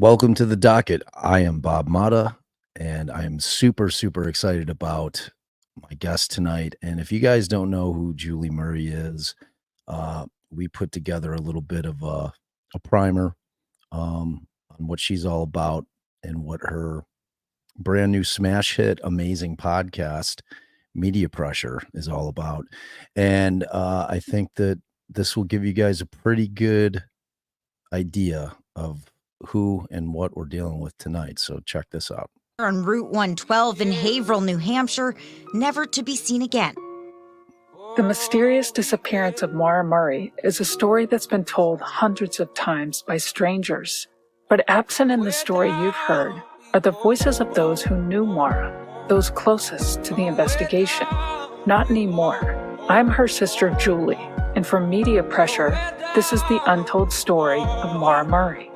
Welcome to the docket. I am Bob Mata, and I am super, super excited about my guest tonight. And if you guys don't know who Julie Murray is, we put together a little bit of a primer on what she's all about and what her brand new smash hit, amazing podcast, Media Pressure, is all about. And I think that this will give you guys a pretty good idea of who and what we're dealing with tonight. So check this out. On Route 112 in Haverhill, New Hampshire, never to be seen again. The mysterious disappearance of Maura Murray is a story that's been told hundreds of times by strangers. But absent in the story you've heard are the voices of those who knew Maura, those closest to the investigation. Not anymore. I'm her sister, Julie, and from Media Pressure, this is the untold story of Maura Murray.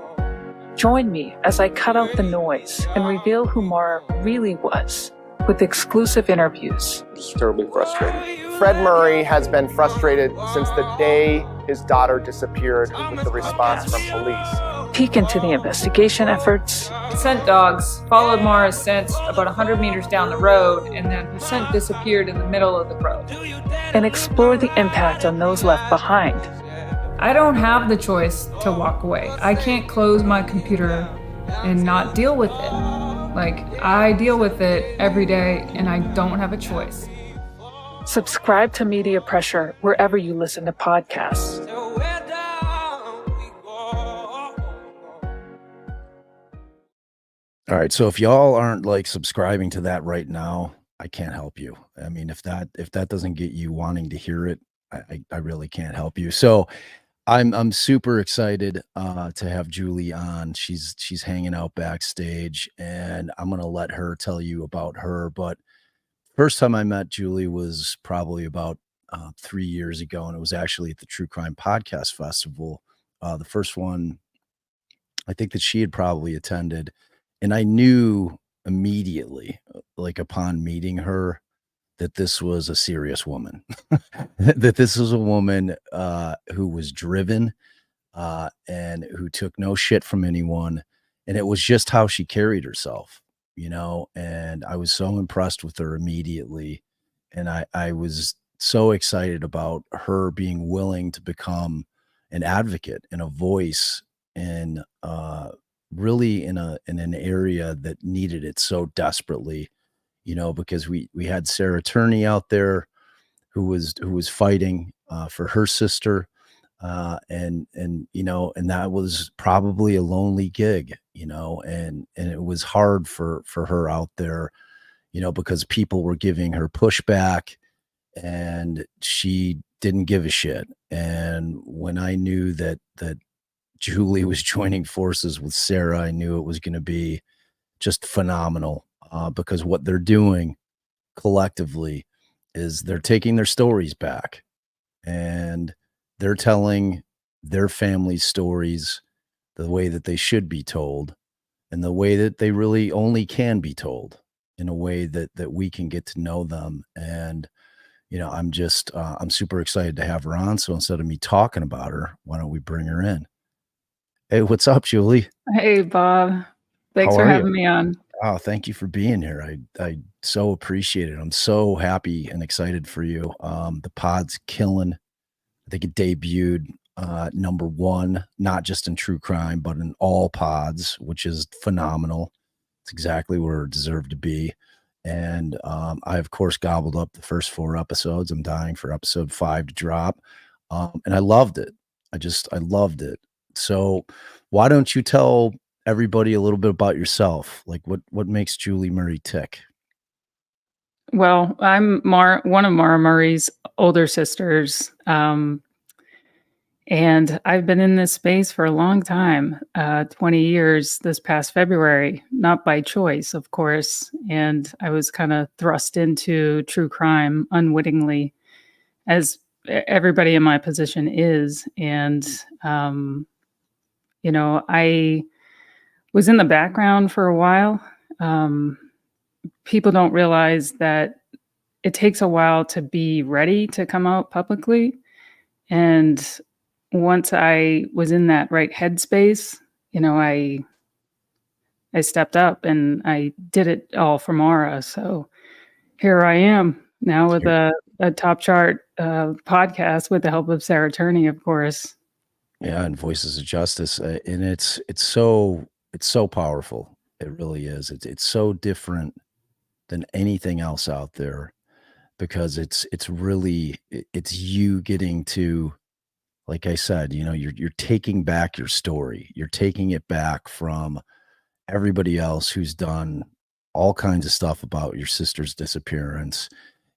Join me as I cut out the noise and reveal who Maura really was with exclusive interviews. It's terribly frustrating. Fred Murray has been frustrated since the day his daughter disappeared with the response from police. Peek into the investigation efforts. Scent dogs followed Maura's scent about 100 meters down the road, and then her scent disappeared in the middle of the road. And explore the impact on those left behind. I don't have the choice to walk away. I can't close my computer and not deal with it. Like, I deal with it every day, and I don't have a choice. Subscribe to Media Pressure wherever you listen to podcasts. All right. So if y'all aren't like subscribing to that right now, I can't help you. I mean, if that doesn't get you wanting to hear it, I really can't help you. So I'm super excited to have Julie on. She's hanging out backstage, and I'm gonna let her tell you about her. But first time I met Julie was probably about 3 years ago, and it was actually at the True Crime Podcast Festival. The first one, I think that she had probably attended, and I knew immediately, like upon meeting her, that this was a serious woman, that this was a woman who was driven and who took no shit from anyone. And it was just how she carried herself, you know, and I was so impressed with her immediately. And I was so excited about her being willing to become an advocate and a voice in really in an area that needed it so desperately. You know, because we had Sarah Turney out there who was fighting for her sister, and you know, and that was probably a lonely gig, you know, and it was hard for her out there, you know, because people were giving her pushback, and she didn't give a shit. And when I knew that Julie was joining forces with Sarah, I knew it was going to be just phenomenal. Because what they're doing collectively is they're taking their stories back, and they're telling their family's stories the way that they should be told, and the way that they really only can be told, in a way that we can get to know them. And you know, I'm super excited to have her on. So instead of me talking about her, why don't we bring her in? Hey, what's up, Julie? Hey, Bob. Thanks for having me on. Oh, thank you for being here. I so appreciate it. I'm so happy and excited for you. The pod's killing. I think it debuted number one, not just in true crime, but in all pods, which is phenomenal. It's exactly where it deserved to be. And I, of course, gobbled up the first 4 episodes. I'm dying for episode 5 to drop. And I loved it. I loved it. So why don't you tell everybody a little bit about yourself? Like what makes Julie Murray tick? Well, I'm one of Maura Murray's older sisters. And I've been in this space for a long time, 20 years this past February, not by choice, of course. And I was kind of thrust into true crime unwittingly, as everybody in my position is. And, you know, I was in the background for a while. People don't realize that it takes a while to be ready to come out publicly. And once I was in that right headspace, you know, I I stepped up and I did it all for Maura. So here I am now with a top chart podcast with the help of Sarah Turney, of course. Yeah, and Voices of Justice, and it's so powerful. It really is. It's so different than anything else out there because it's really it's you getting to, like I said, you're taking back your story. You're taking it back from everybody else who's done all kinds of stuff about your sister's disappearance,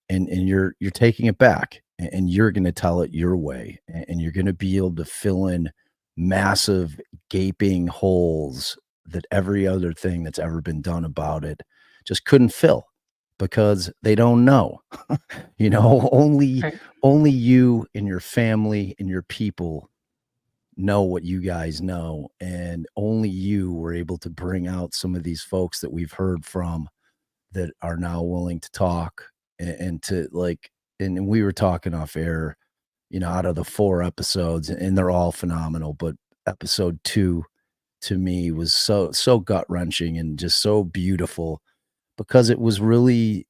and you're taking it back, and you're going to tell it your way, and you're going to be able to fill in massive gaping holes that every other thing that's ever been done about it just couldn't fill because they don't know. only Right. only you and your family and your people know what you guys know, and only you were able to bring out some of these folks that we've heard from that are now willing to talk, and to like, and we were talking off air, out of the 4 episodes, and they're all phenomenal, but episode 2 to me was so gut-wrenching and just so beautiful because it was really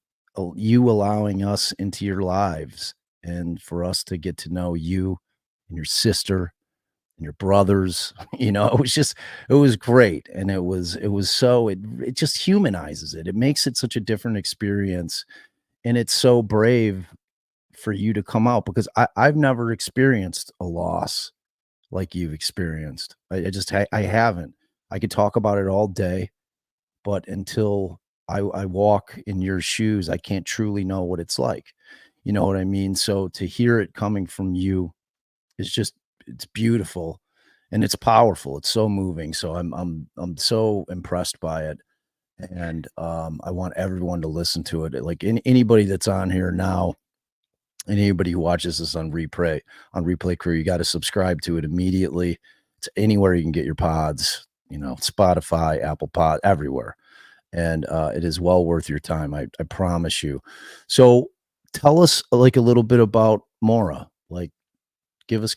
you allowing us into your lives and for us to get to know you and your sister and your brothers. It was great, and it just humanizes it. It makes it such a different experience, and it's so brave for you to come out because I've never experienced a loss like you've experienced. I haven't. I could talk about it all day, but until I walk in your shoes, I can't truly know what it's like. You know what I mean? So to hear it coming from you is it's beautiful, and it's powerful. It's so moving. So I'm so impressed by it. And I want everyone to listen to it. Like anybody that's on here now, and anybody who watches this on replay crew, you got to subscribe to it immediately. It's anywhere you can get your pods, Spotify, Apple Pod, everywhere. And it is well worth your time. I promise you. So tell us like a little bit about Maura. Like give us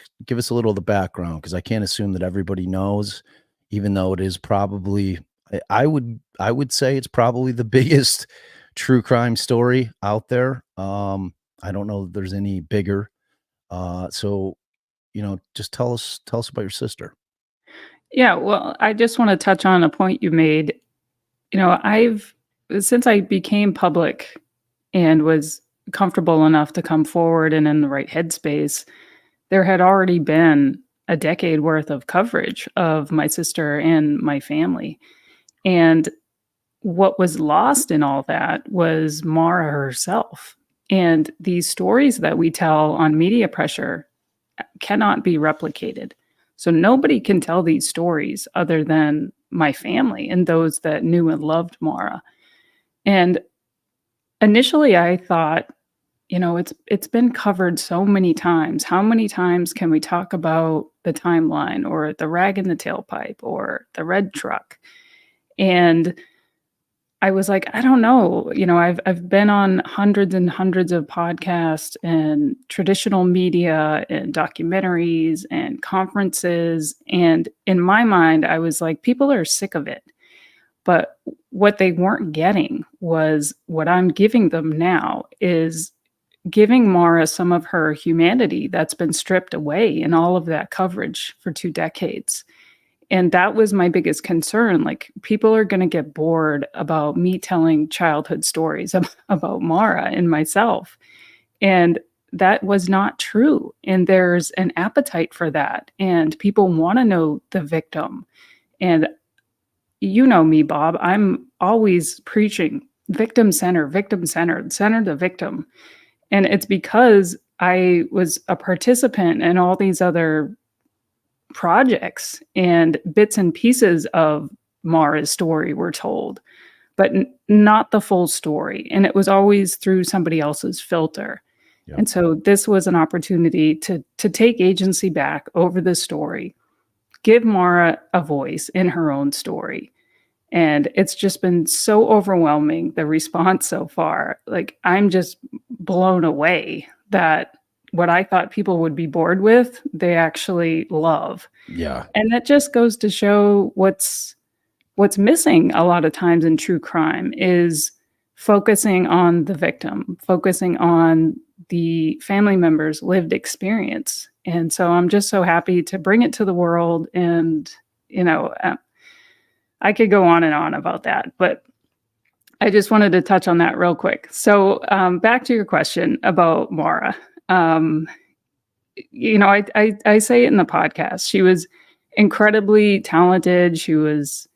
a little of the background, because I can't assume that everybody knows, even though it is probably, I would say it's probably the biggest true crime story out there. I don't know that there's any bigger. So, just tell us about your sister. Yeah, well, I just want to touch on a point you made. Since I became public and was comfortable enough to come forward and in the right headspace, there had already been a decade worth of coverage of my sister and my family. And what was lost in all that was Maura herself. And these stories that we tell on media pressure cannot be replicated. So nobody can tell these stories other than my family and those that knew and loved Maura. And initially I thought, it's been covered so many times. How many times can we talk about the timeline or the rag in the tailpipe or the red truck? And I was like, I don't know. I've been on hundreds and hundreds of podcasts and traditional media and documentaries and conferences. And in my mind, I was like, people are sick of it. But what they weren't getting was what I'm giving them now is giving Maura some of her humanity that's been stripped away in all of that coverage for 2 decades. And that was my biggest concern. Like, people are going to get bored about me telling childhood stories about Maura and myself. And that was not true. And there's an appetite for that. And people want to know the victim. And you know me, Bob, I'm always preaching victim center, center the victim. And it's because I was a participant in all these other projects, and bits and pieces of Maura's story were told, but not the full story. And it was always through somebody else's filter. Yeah. And so this was an opportunity to take agency back over the story, give Maura a voice in her own story. And it's just been so overwhelming, the response so far. Like, I'm just blown away that what I thought people would be bored with, they actually love. Yeah. And that just goes to show what's what's missing a lot of times in true crime is focusing on the victim, focusing on the family members' lived experience. And so I'm just so happy to bring it to the world. And, I could go on and on about that, but I just wanted to touch on that real quick. So back to your question about Maura. I say it in the podcast. She was incredibly talented. She was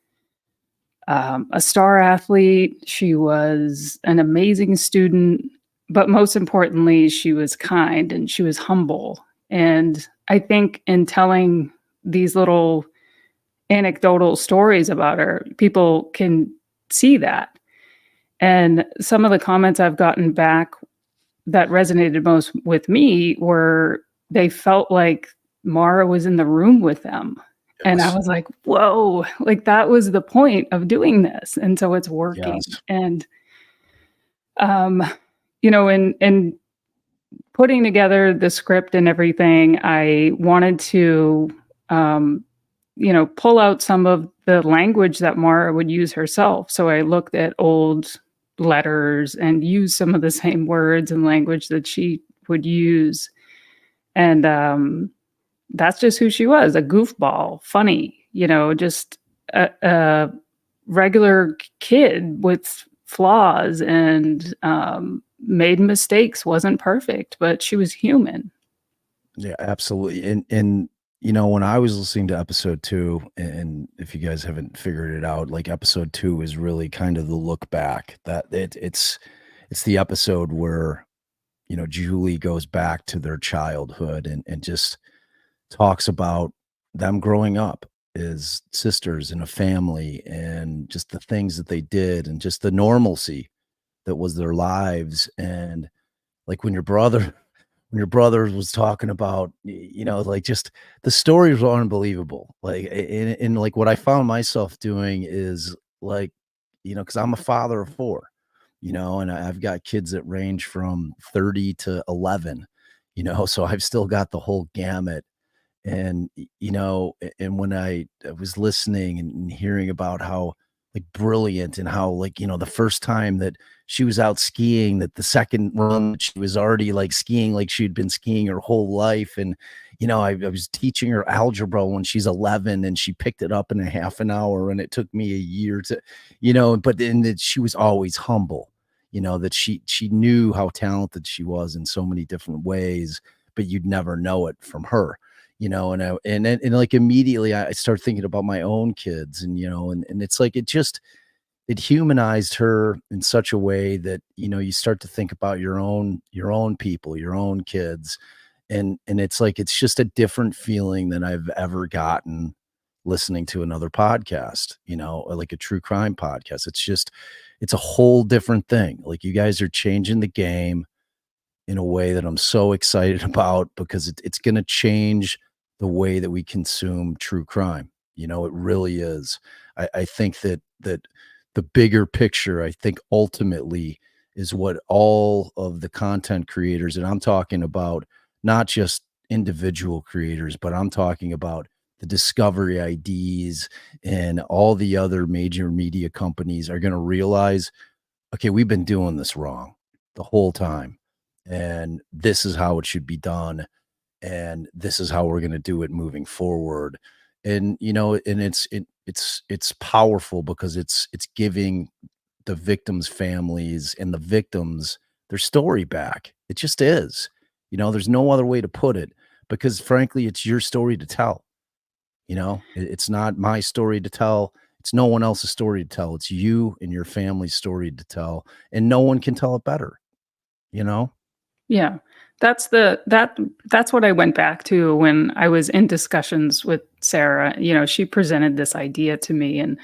a star athlete. She was an amazing student. But most importantly, she was kind and she was humble. And I think in telling these little anecdotal stories about her, people can see that. And some of the comments I've gotten back that resonated most with me were they felt like Maura was in the room with them. Yes. And I was like, whoa, like that was the point of doing this. And so it's working. Yes. And, in putting together the script and everything, I wanted to, pull out some of the language that Maura would use herself. So I looked at old letters and used some of the same words and language that she would use. And that's just who she was, a goofball, funny, just a regular kid with flaws and made mistakes, wasn't perfect, but she was human. Yeah, absolutely. And when I was listening to episode 2, and if you guys haven't figured it out, like episode 2 is really kind of the look back. That it's the episode where Julie goes back to their childhood and just talks about them growing up as sisters in a family and just the things that they did and just the normalcy that was their lives. And like when your brother was talking about, like just the stories were unbelievable. Like, and like what I found myself doing is like, cause I'm a father of 4, and I've got kids that range from 30 to 11, so I've still got the whole gamut. And, and when I was listening and hearing about how like brilliant and how like, the first time that she was out skiing, that the second run, she was already like skiing, like she'd been skiing her whole life. And, I was teaching her algebra when she's 11 and she picked it up in a half an hour and it took me a year to, but then that she was always humble, that she knew how talented she was in so many different ways, but you'd never know it from her. And like immediately I started thinking about my own kids and, and it's like, it humanized her in such a way that, you start to think about your own people, your own kids. And it's like, it's just a different feeling than I've ever gotten listening to another podcast, or like a true crime podcast. It's a whole different thing. Like you guys are changing the game in a way that I'm so excited about because it's going to change the way that we consume true crime. It really is. I think that the bigger picture, I think ultimately is what all of the content creators, and I'm talking about not just individual creators, but I'm talking about the Discovery IDs and all the other major media companies are going to realize, okay, we've been doing this wrong the whole time. And this is how it should be done. And this is how we're going to do it moving forward. And, and it's powerful because it's giving the victims' families and the victims their story back. It just is, there's no other way to put it because frankly, it's your story to tell. It's not my story to tell. It's no one else's story to tell. It's you and your family's story to tell. And no one can tell it better, Yeah. That's what I went back to when I was in discussions with Sarah. She presented this idea to me. And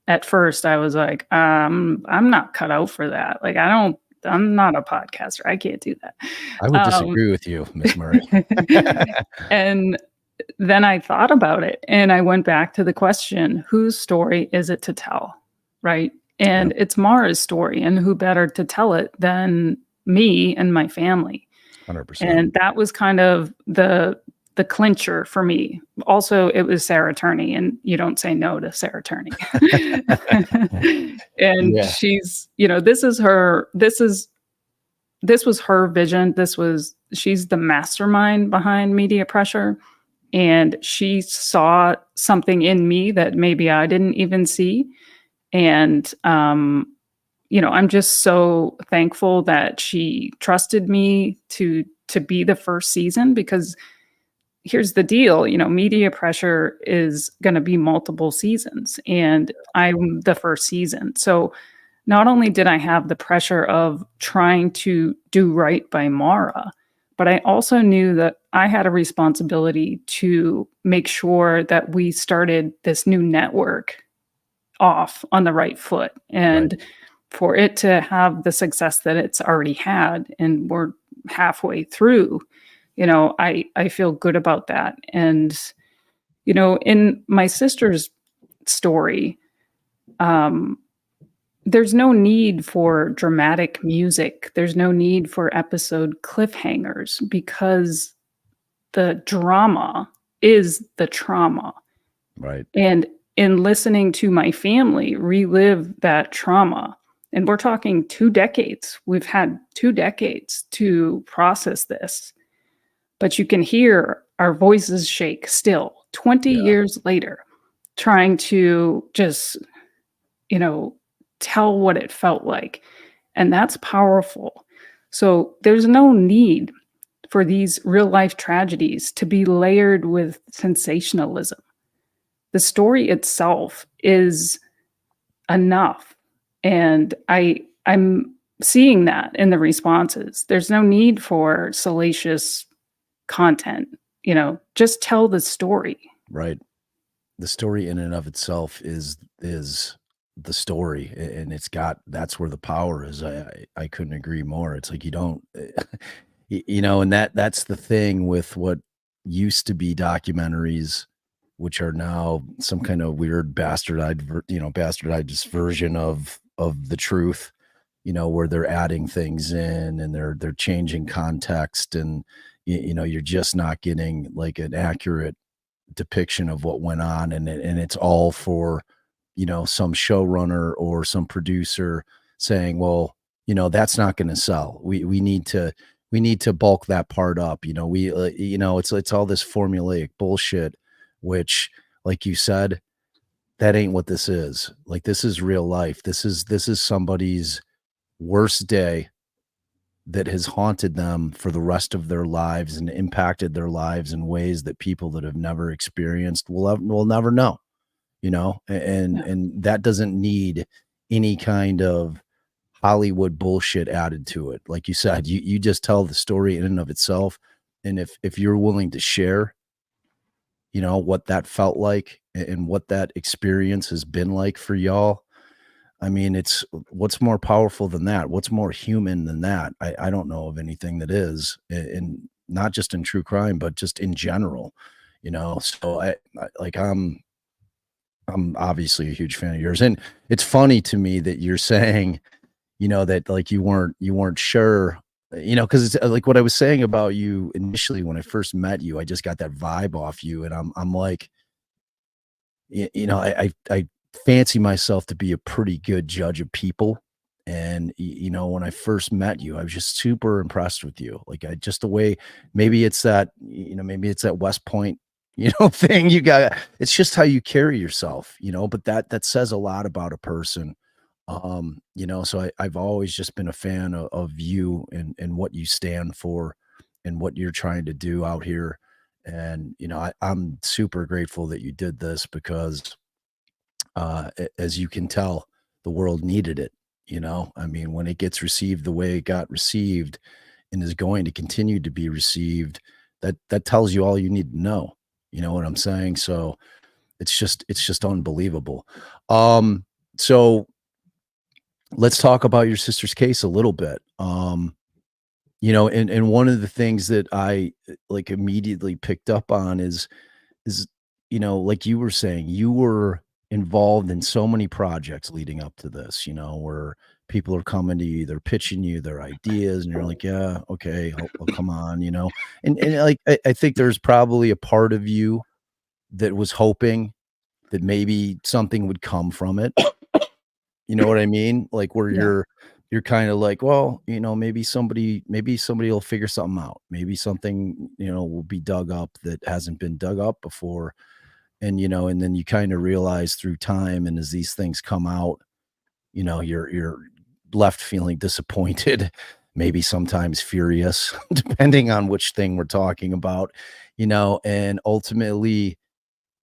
at first I was like, I'm not cut out for that. Like, I'm not a podcaster. I can't do that. I would disagree with you, Miss Murray. And then I thought about it and I went back to the question, whose story is it to tell? Right. And It's Maura's story, and who better to tell it than me and my family. 100%. And that was kind of the the clincher for me. Also, it was Sarah Turney, and you don't say no to Sarah Turney. And Yeah. she's, this was her vision. She's the mastermind behind Media Pressure. And she saw something in me that maybe I didn't even see. And, I'm just so thankful that she trusted me to be the first season, because here's the deal, Media Pressure is going to be multiple seasons, and I'm the first season. So not only did I have the pressure of trying to do right by Maura, but I also knew that I had a responsibility to make sure that we started this new network off on the right foot, and for it to have the success that it's already had, and we're halfway through, I feel good about that. And, in my sister's story, there's no need for dramatic music. There's no need for episode cliffhangers, because the drama is the trauma. Right. And in listening to my family relive that trauma, and we're talking 2 decades, we've had 2 decades to process this, but you can hear our voices shake still 20 years later, trying to just, tell what it felt like. And that's powerful. So there's no need for these real life tragedies to be layered with sensationalism. The story itself is enough. And I'm seeing that in the responses. There's no need for salacious content, just tell the story. Right. The story in and of itself is the story, and that's where the power is. I couldn't agree more. It's like you don't and that's the thing with what used to be documentaries, which are now some kind of weird bastardized version of the truth, where they're adding things in and they're changing context, and you're just not getting like an accurate depiction of what went on, and it's all for some showrunner or some producer saying, well, that's not going to sell. We need to bulk that part up. It's all this formulaic bullshit, which, like you said, that ain't what this is. Like, this is real life. This is somebody's worst day that has haunted them for the rest of their lives and impacted their lives in ways that people that have never experienced will never know, and that doesn't need any kind of Hollywood bullshit added to it. Like you said, you just tell the story in and of itself. And if you're willing to share, what that felt like and what that experience has been like for y'all, I mean, it's what's more powerful than that? What's more human than that? I don't know of anything that is, and not just in true crime, but just in general, So I'm obviously a huge fan of yours, and it's funny to me that you're saying, that like you weren't sure, because it's like what I was saying about you initially when I first met you. I just got that vibe off you, and I'm like, I fancy myself to be a pretty good judge of people. And, when I first met you, I was just super impressed with you. Like, just the way, maybe it's that West Point, thing you got. It's just how you carry yourself, but that says a lot about a person. So I've always just been a fan of you and what you stand for and what you're trying to do out here. And, I'm super grateful that you did this, because as you can tell, the world needed it. I mean, when it gets received the way it got received and is going to continue to be received, that tells you all you need to know. You know what I'm saying? So it's just unbelievable. So let's talk about your sister's case a little bit. And one of the things that I like immediately picked up on is, like you were saying, you were involved in so many projects leading up to this, where people are coming to you, they're pitching you their ideas, and you're like, yeah, okay, I'll come on, you know. And like I think there's probably a part of you that was hoping that maybe something would come from it. You know what I mean? Like where Yeah. you're kind of like, well, you know, maybe somebody will figure something out. Maybe something, you know, will be dug up that hasn't been dug up before. And you know, and then you kind of realize through time and as these things come out, you know, you're left feeling disappointed, maybe sometimes furious, depending on which thing we're talking about, you know, and ultimately,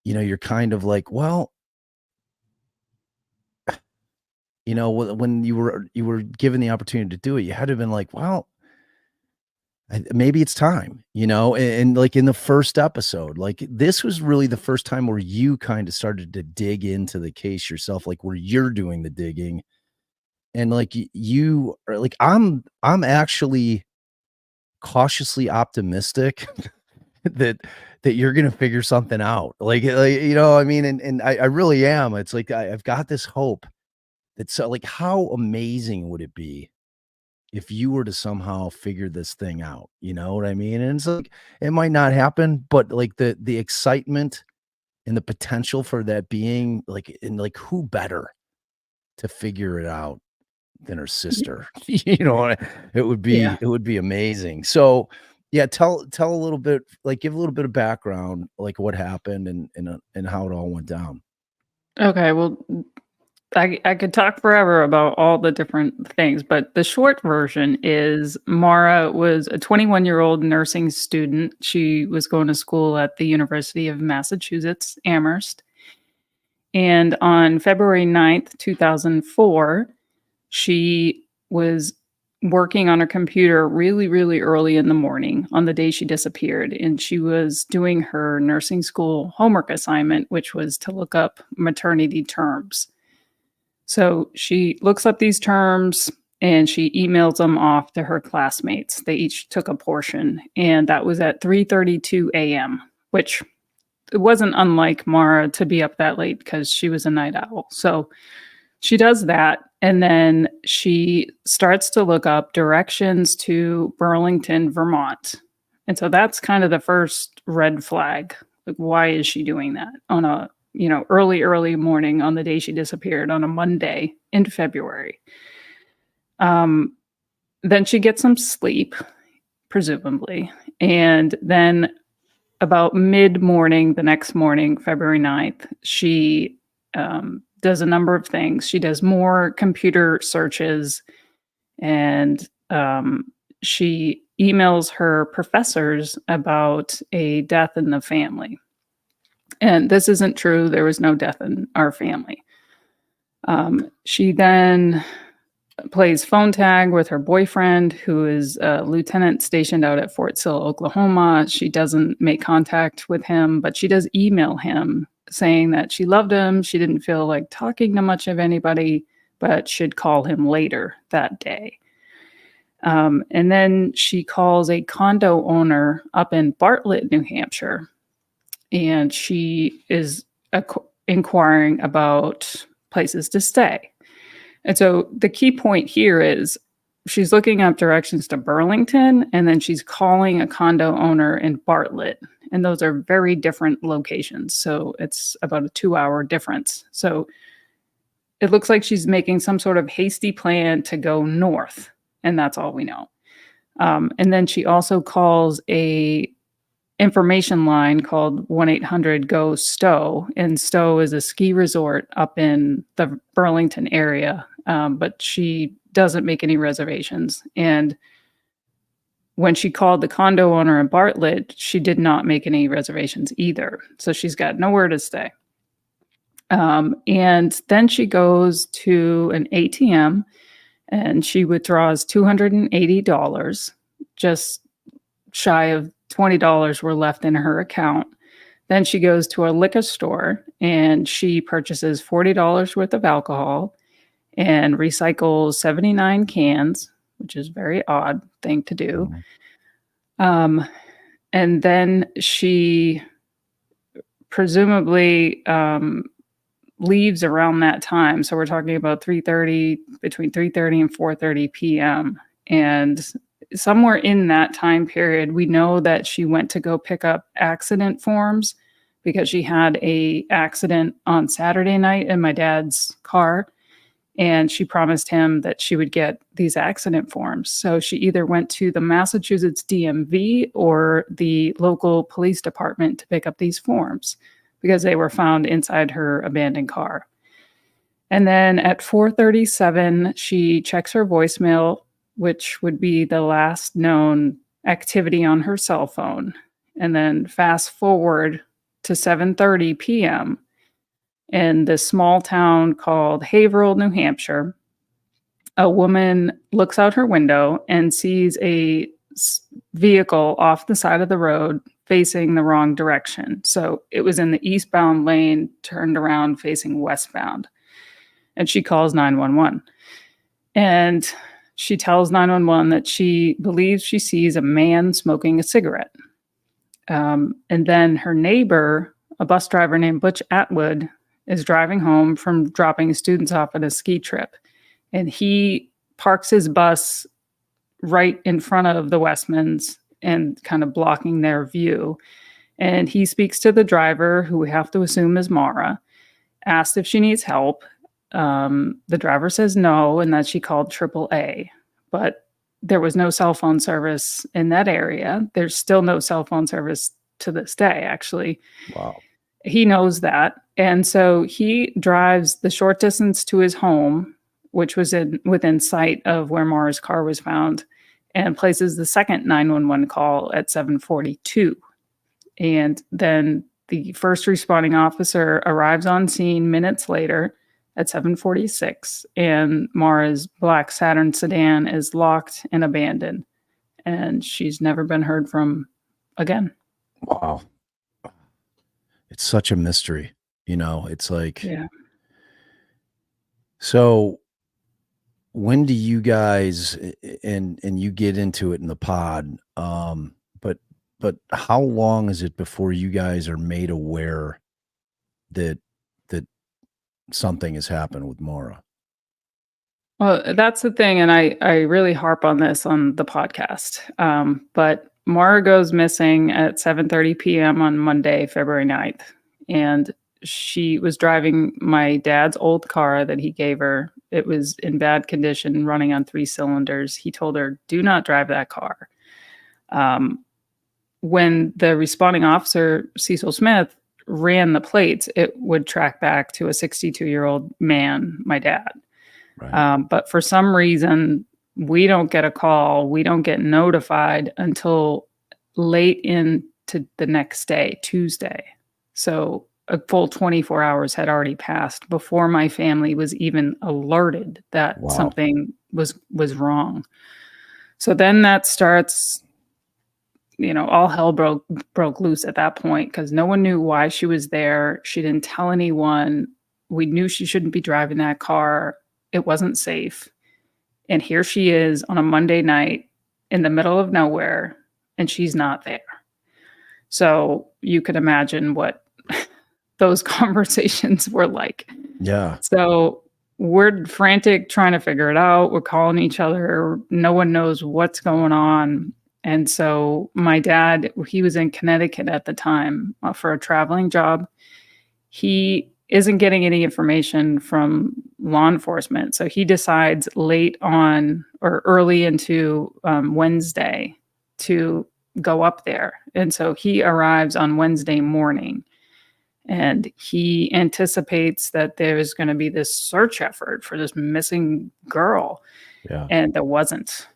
you know, you're kind of like, well, you know, when you were given the opportunity to do it, you had to have been like, well, maybe it's time, you know, and like in the first episode, like this was really the first time where you kind of started to dig into the case yourself, like where you're doing the digging. And like you are like, I'm actually cautiously optimistic that you're gonna figure something out. Like you know, I mean, and I really am. It's like I've got this hope that so like how amazing would it be if you were to somehow figure this thing out? You know what I mean? And it's like it might not happen, but like the excitement and the potential for that being like and like who better to figure it out than her sister. You know, Yeah. it would be amazing. So, yeah, tell a little bit, like give a little bit of background, like what happened and how it all went down. Okay, well, I could talk forever about all the different things, but the short version is Mara was a 21-year-old nursing student. She was going to school at the University of Massachusetts, Amherst. And on February 9th, 2004, she was working on her computer really, really early in the morning on the day she disappeared. And she was doing her nursing school homework assignment, which was to look up maternity terms. So she looks up these terms and she emails them off to her classmates. They each took a portion, and that was at 3:32 a.m., which it wasn't unlike Mara to be up that late because she was a night owl. So she does that, and then she starts to look up directions to Burlington, Vermont. And so that's kind of the first red flag. Like, why is she doing that on a, early morning on the day she disappeared on a Monday in February? Then she gets some sleep, presumably. And then about mid-morning the next morning, February 9th, she does a number of things. She does more computer searches, and she emails her professors about a death in the family. And this isn't true. There was no death in our family. She then plays phone tag with her boyfriend, who is a lieutenant stationed out at Fort Sill, Oklahoma. She doesn't make contact with him, but she does email him saying that she loved him. She didn't feel like talking to much of anybody, but should call him later that day. And then she calls a condo owner up in Bartlett, New Hampshire, and she is inquiring about places to stay. And so the key point here is she's looking up directions to Burlington, and then she's calling a condo owner in Bartlett. And those are very different locations. So it's about a 2-hour difference. So it looks like she's making some sort of hasty plan to go north. And that's all we know. And then she also calls a information line called 1-800-GO-STOW. And Stowe is a ski resort up in the Burlington area. But she doesn't make any reservations. And when she called the condo owner in Bartlett, she did not make any reservations either. So she's got nowhere to stay. And then she goes to an ATM and she withdraws $280. Just shy of $20 were left in her account. Then she goes to a liquor store and she purchases $40 worth of alcohol and recycles 79 cans, which is a very odd thing to do. And then she presumably leaves around that time. So we're talking about between 3:30 and 4:30 p.m. And somewhere in that time period, we know that she went to go pick up accident forms because she had a accident on Saturday night in my dad's car. And she promised him that she would get these accident forms. So she either went to the Massachusetts DMV or the local police department to pick up these forms because they were found inside her abandoned car. And then at 4:37, she checks her voicemail, which would be the last known activity on her cell phone. And then fast forward to 7:30 p.m. in this small town called Haverhill, New Hampshire. A woman looks out her window and sees a vehicle off the side of the road facing the wrong direction. So it was in the eastbound lane, turned around facing westbound. And she calls 911. And she tells 911 that she believes she sees a man smoking a cigarette. And then her neighbor, a bus driver named Butch Atwood, is driving home from dropping students off at a ski trip. And he parks his bus right in front of the Westmans and kind of blocking their view. And he speaks to the driver, who we have to assume is Maura, asked if she needs help. The driver says no, and that she called AAA. But there was no cell phone service in that area. There's still no cell phone service to this day, actually. Wow. He knows that. And so he drives the short distance to his home, which was within sight of where Maura's car was found, and places the second 911 call at 7:42. And then the first responding officer arrives on scene minutes later at 7:46, and Maura's black Saturn sedan is locked and abandoned, and she's never been heard from again. Wow. It's such a mystery, it's like, Yeah. so when do you guys, and you get into it in the pod, but how long is it before you guys are made aware that something has happened with Maura? Well, that's the thing, and I really harp on this on the podcast. But Maura goes missing at 7:30 p.m. on Monday, February 9th. And she was driving my dad's old car that he gave her. It was in bad condition, running on 3 cylinders. He told her, do not drive that car. When the responding officer, Cecil Smith, ran the plates, it would track back to a 62-year-old man, my dad. Right. But for some reason, we don't get a call. We don't get notified until late into the next day, Tuesday. So a full 24 hours had already passed before my family was even alerted that Wow. something was wrong. So then that starts, all hell broke loose at that point because no one knew why she was there. She didn't tell anyone. We knew she shouldn't be driving that car. It wasn't safe. And here she is on a Monday night in the middle of nowhere, and she's not there. So you could imagine what those conversations were like. Yeah. So we're frantic trying to figure it out. We're calling each other. No one knows what's going on. And so my dad, he was in Connecticut at the time for a traveling job. He isn't getting any information from law enforcement. So he decides late on or early into Wednesday to go up there. And so he arrives on Wednesday morning, and he anticipates that there's going to be this search effort for this missing girl. Yeah. And there wasn't.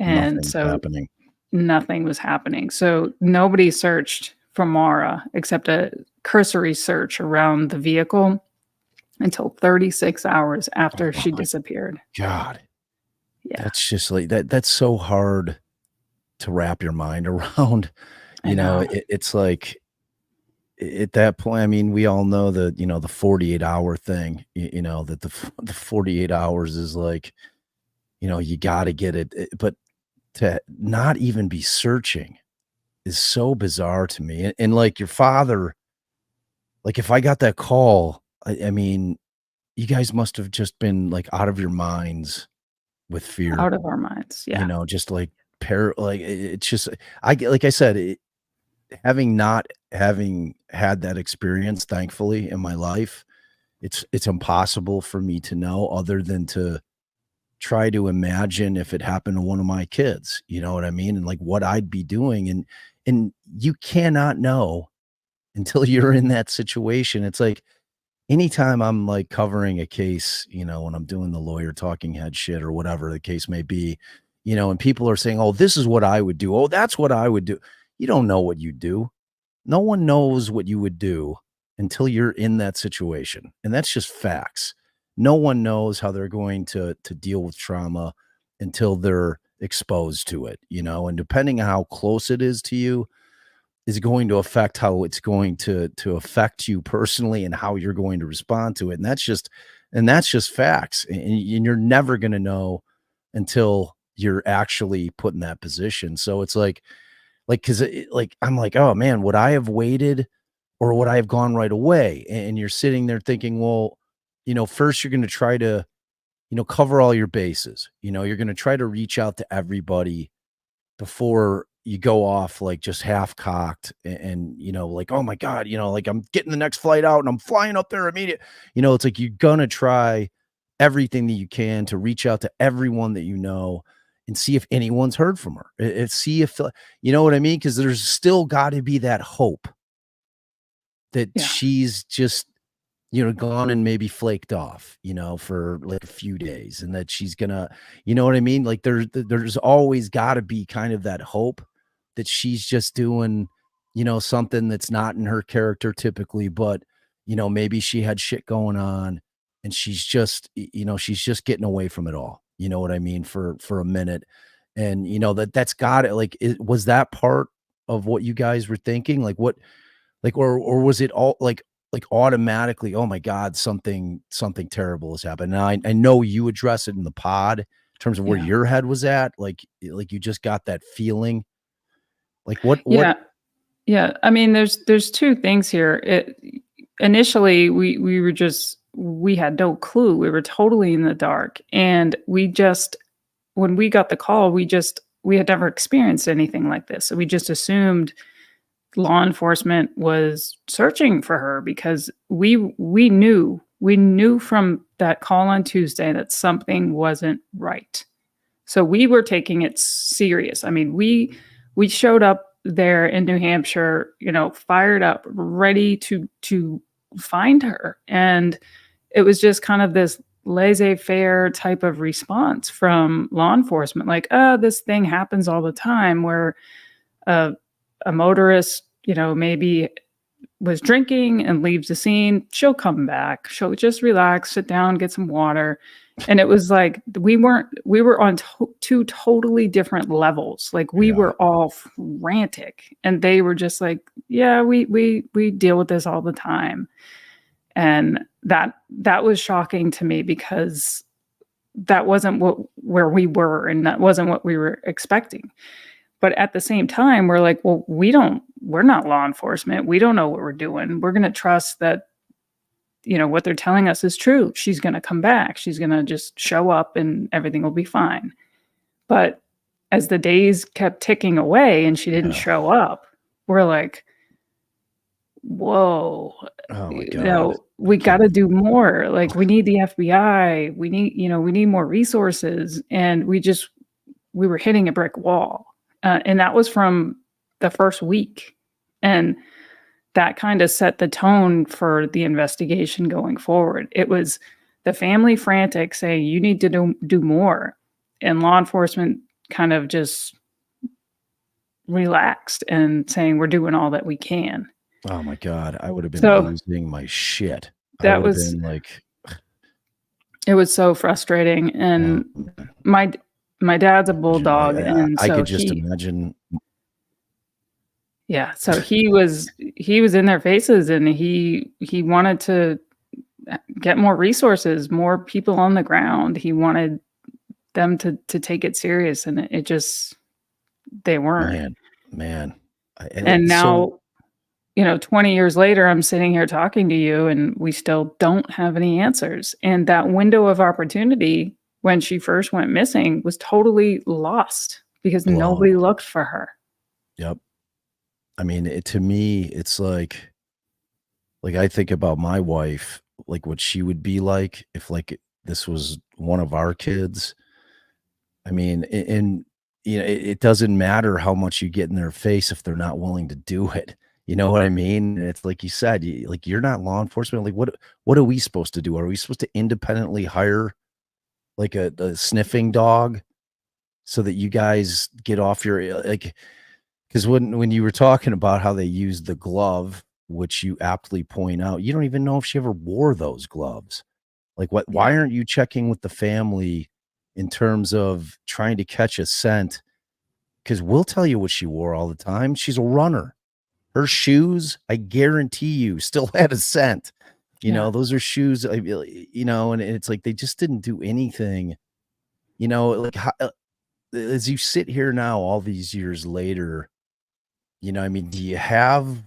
And Nothing's so happening. nothing was happening. So nobody searched for Maura except a cursory search around the vehicle until 36 hours after she disappeared. God. Yeah. That's just like that's so hard to wrap your mind around. I know. It's like at that point, I mean, we all know the 48-hour thing, that the 48 hours is like, you got to get it. But to not even be searching is so bizarre to me. And like your father, like if I got that call, I mean, you guys must have just been like out of your minds with fear, Out of our minds. Yeah. just like it's just, I get, like I said, having not having had that experience, thankfully, in my life, it's impossible for me to know other than to try to imagine if it happened to one of my kids, you know what I mean? And like what I'd be doing. And you cannot know until you're in that situation. It's like anytime I'm like covering a case, when I'm doing the lawyer talking head shit or whatever the case may be, and people are saying, "Oh, this is what I would do. Oh, that's what I would do." You don't know what you do. No one knows what you would do until you're in that situation. And that's just facts. No one knows how they're going to deal with trauma until they're exposed to it, and depending on how close it is to you is going to affect how it's going to affect you personally and how you're going to respond to it. And that's just facts. And you're never going to know until you're actually put in that position. So it's like, cause like, I'm like, oh man, would I have waited or would I have gone right away? And you're sitting there thinking, well, first you're going to try to, cover all your bases. You're going to try to reach out to everybody before you go off like just half cocked and like, oh my God, like I'm getting the next flight out and I'm flying up there immediate. It's like you're gonna try everything that you can to reach out to everyone that and see if anyone's heard from her. See if you know what I mean? Because there's still got to be that hope that Yeah. she's just gone and maybe flaked off, for like a few days and that she's gonna, you know what I mean? Like there's always gotta be kind of that hope that she's just doing, something that's not in her character typically, but maybe she had shit going on and she's just, she's just getting away from it all. You know what I mean? For a minute. And that's got it. Like, was that part of what you guys were thinking? Like what, like, or was it all like automatically, oh my God, something terrible has happened. Now I know you address it in the pod in terms of where Yeah. your head was at. Like you just got that feeling. Like what? Yeah. I mean, there's two things here. Initially we had no clue. We were totally in the dark. And when we got the call, we had never experienced anything like this. So we just assumed law enforcement was searching for her because we knew from that call on Tuesday that something wasn't right. So we were taking it serious. I mean, we showed up there in New Hampshire, fired up, ready to find her. And it was just kind of this laissez-faire type of response from law enforcement. Like, oh, this thing happens all the time where a motorist, maybe was drinking and leaves the scene. She'll come back. She'll just relax, sit down, get some water. And it was like, we were on two totally different levels. Like we were all frantic and they were just like, yeah, we deal with this all the time. And that was shocking to me because that wasn't where we were and that wasn't what we were expecting. But at the same time, we're like, well, we're not law enforcement. We don't know what we're doing. We're going to trust that, what they're telling us is true. She's going to come back. She's going to just show up and everything will be fine. But as the days kept ticking away and she didn't show up, we're like, whoa, oh my God. We got to do more. Like we need the FBI. We need more resources. And we were hitting a brick wall. And that was from the first week. And that kind of set the tone for the investigation going forward. It was the family frantic saying, you need to do more. And law enforcement kind of just relaxed and saying, we're doing all that we can. Oh my God. I would have been losing my shit. That was been like, it was so frustrating. And my dad's a bulldog. And so I could just imagine. Yeah. So he was in their faces and he wanted to get more resources, more people on the ground. He wanted them to take it serious and they weren't. Man. And now, 20 years later, I'm sitting here talking to you and we still don't have any answers. And that window of opportunity when she first went missing was totally lost because Blown. nobody looked for her. Yep. I mean, to me, it's like I think about my wife, like what she would be like if like this was one of our kids. I mean, and it doesn't matter how much you get in their face if they're not willing to do it. You know what I mean? And it's like you said, like you're not law enforcement. Like what are we supposed to do? Are we supposed to independently hire like a sniffing dog so that you guys get off your like? Because when you were talking about how they used the glove, which you aptly point out, you don't even know if she ever wore those gloves. Like why aren't you checking with the family in terms of trying to catch a scent? Because we'll tell you what she wore all the time. She's a runner. Her shoes, I guarantee you, still had a scent. Those are shoes, and it's like they just didn't do anything. Like as you sit here now, all these years later, I mean, do you have?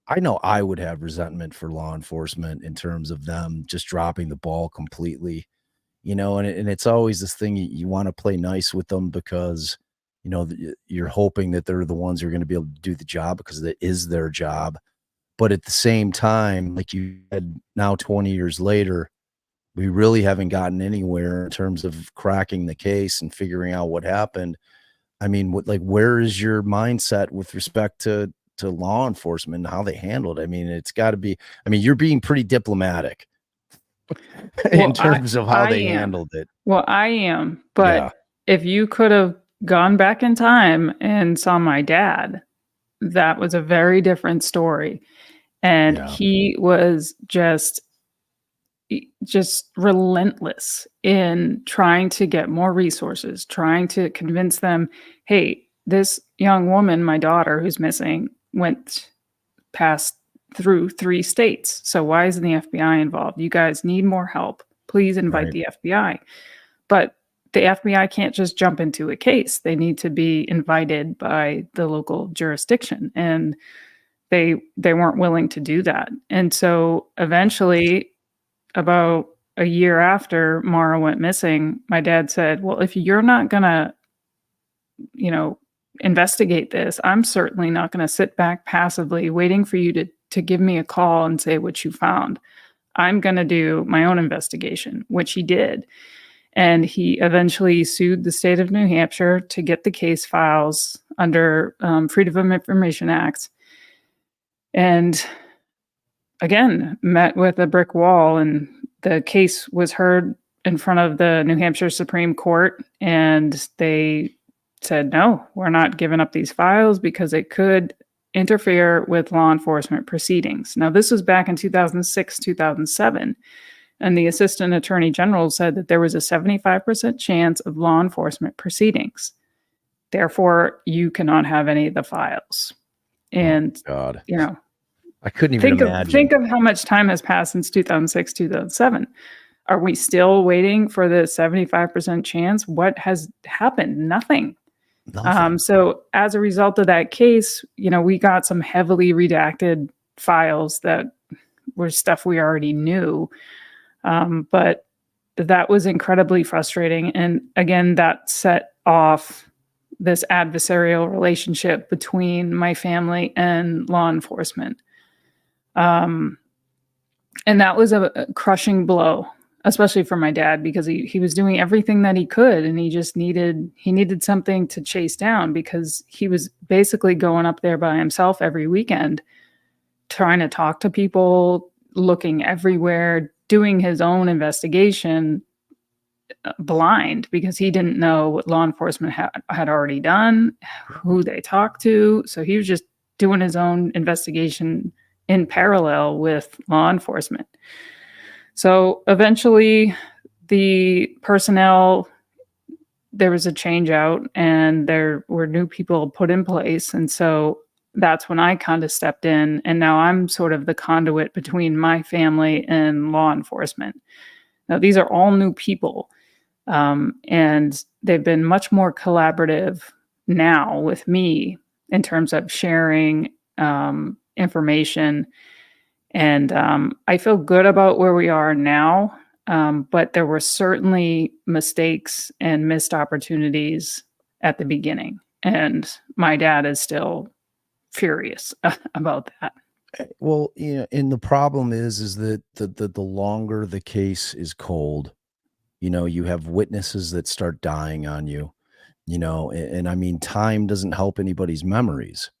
I know I would have resentment for law enforcement in terms of them just dropping the ball completely, and it's always this thing you want to play nice with them because, you're hoping that they're the ones who are going to be able to do the job because it is their job. But at the same time, like you said, now 20 years later, we really haven't gotten anywhere in terms of cracking the case and figuring out what happened. I mean, where is your mindset with respect to law enforcement and how they handled it? I mean, it's got to be. I mean, you're being pretty diplomatic in terms of how they handled it. Well, I am, but if you could have gone back in time and saw my dad, that was a very different story, and he was just relentless in trying to get more resources, trying to convince them, hey, this young woman, my daughter who's missing, passed through 3 states. So why isn't the FBI involved? You guys need more help. Please invite the FBI. But the FBI can't just jump into a case. They need to be invited by the local jurisdiction. And they weren't willing to do that. And so eventually, about a year after Maura went missing, my dad said, well, if you're not going to, investigate this, I'm certainly not going to sit back passively waiting for you to give me a call and say what you found. I'm going to do my own investigation, which he did. And he eventually sued the state of New Hampshire to get the case files under Freedom of Information Act. And again, met with a brick wall, and the case was heard in front of the New Hampshire Supreme Court, and they said, no, we're not giving up these files because it could interfere with law enforcement proceedings. Now, this was back in 2006, 2007, and the Assistant Attorney General said that there was a 75% chance of law enforcement proceedings. Therefore, you cannot have any of the files. And, God. I couldn't even imagine. Think of how much time has passed since 2006, 2007. Are we still waiting for the 75% chance? What has happened? Nothing. So as a result of that case, we got some heavily redacted files that were stuff we already knew. But that was incredibly frustrating. And again, that set off this adversarial relationship between my family and law enforcement. And that was a crushing blow, especially for my dad, because he was doing everything that he could, and he just needed something to chase down, because he was basically going up there by himself every weekend, trying to talk to people, looking everywhere, doing his own investigation blind, because he didn't know what law enforcement had already done, who they talked to. So he was just doing his own investigation in parallel with law enforcement. So eventually the personnel, there was a change out and there were new people put in place. And so that's when I kind of stepped in, and now I'm sort of the conduit between my family and law enforcement. Now, these are all new people, and they've been much more collaborative now with me in terms of sharing information. And I feel good about where we are now. But there were certainly mistakes and missed opportunities at the beginning. And my dad is still furious about that. Well, and the problem is that the longer the case is cold, you have witnesses that start dying on you, and I mean, time doesn't help anybody's memories.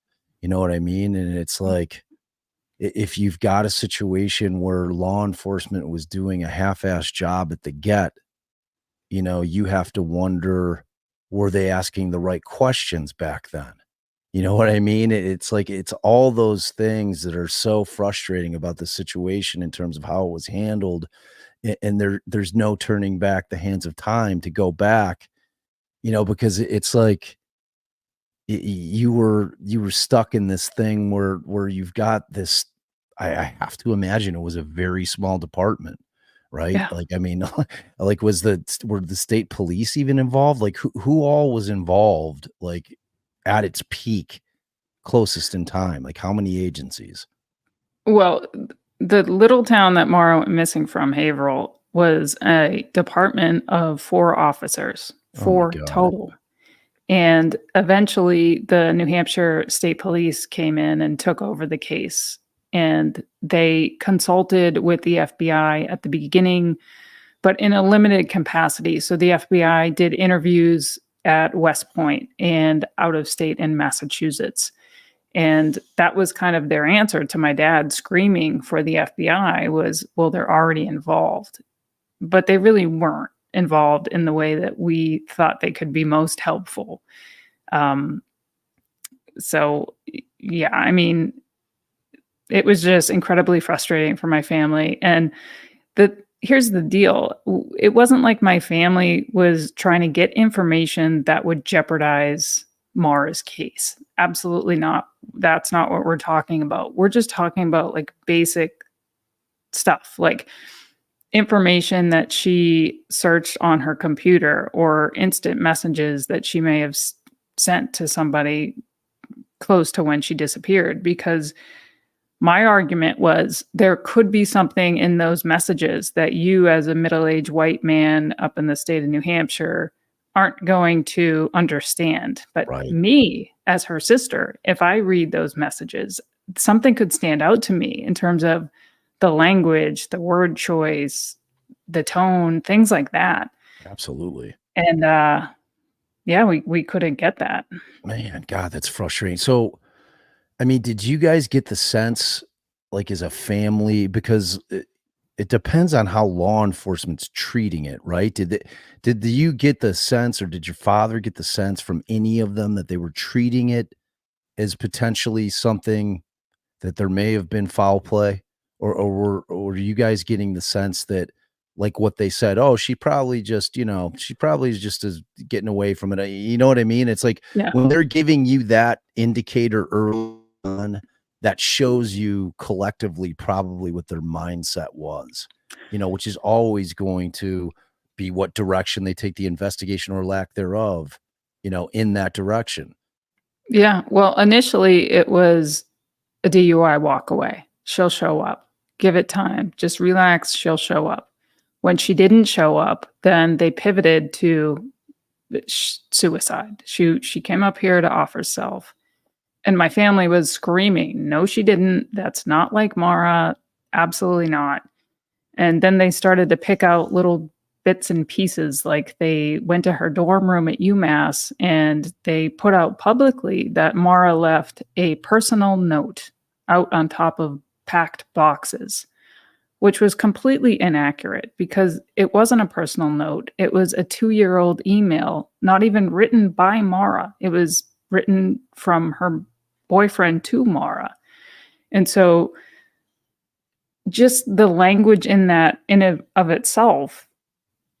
You know what I mean? And it's like, if you've got a situation where law enforcement was doing a half-assed job at the get, you have to wonder, were they asking the right questions back then? You know what I mean? It's like, it's all those things that are so frustrating about the situation in terms of how it was handled. And there's no turning back the hands of time to go back, because it's like, you were stuck in this thing where you've got this. I have to imagine it was a very small department, right? Yeah. Like, I mean, like, were the state police even involved? Like, who all was involved, like, at its peak, closest in time? Like, how many agencies? Well, the little town that Maura went missing from, Haverhill, was a department of 4 officers, Oh my 4 God. total. And eventually, the New Hampshire State Police came in and took over the case. And they consulted with the FBI at the beginning, but in a limited capacity. So the FBI did interviews at West Point and out of state in Massachusetts. And that was kind of their answer to my dad screaming for the FBI was, well, they're already involved. But they really weren't involved in the way that we thought they could be most helpful. So, yeah, I mean, it was just incredibly frustrating for my family. And here's the deal. It wasn't like my family was trying to get information that would jeopardize Maura's case. Absolutely not. That's not what we're talking about. We're just talking about like basic stuff, like information that she searched on her computer or instant messages that she may have sent to somebody close to when she disappeared. Because my argument was there could be something in those messages that you, as a middle-aged white man up in the state of New Hampshire, aren't going to understand. But Right. me, as her sister, if I read those messages, something could stand out to me in terms of the language, the word choice, the tone, things like that. Absolutely. And yeah, we couldn't get that. Man, God, that's frustrating. So, I mean, did you guys get the sense, like, as a family, because it depends on how law enforcement's treating it, right? Did you get the sense, or did your father get the sense from any of them that they were treating it as potentially something that there may have been foul play, or were you guys getting the sense that, like, what they said, oh, she probably just, she probably is just as getting away from it. You know what I mean? It's like, Yeah. when they're giving you that indicator early on, that shows you collectively probably what their mindset was, which is always going to be what direction they take the investigation or lack thereof, in that direction. Yeah. Well, initially it was a DUI walk away. She'll show up. Give it time. Just relax. She'll show up. When she didn't show up, then they pivoted to suicide. She came up here to off herself. And my family was screaming, no, she didn't. That's not like Maura. Absolutely not. And then they started to pick out little bits and pieces. Like they went to her dorm room at UMass and they put out publicly that Maura left a personal note out on top of packed boxes, which was completely inaccurate because it wasn't a personal note. It was a 2-year-old email, not even written by Maura. It was written from her boyfriend to Maura. And so just the language in that of itself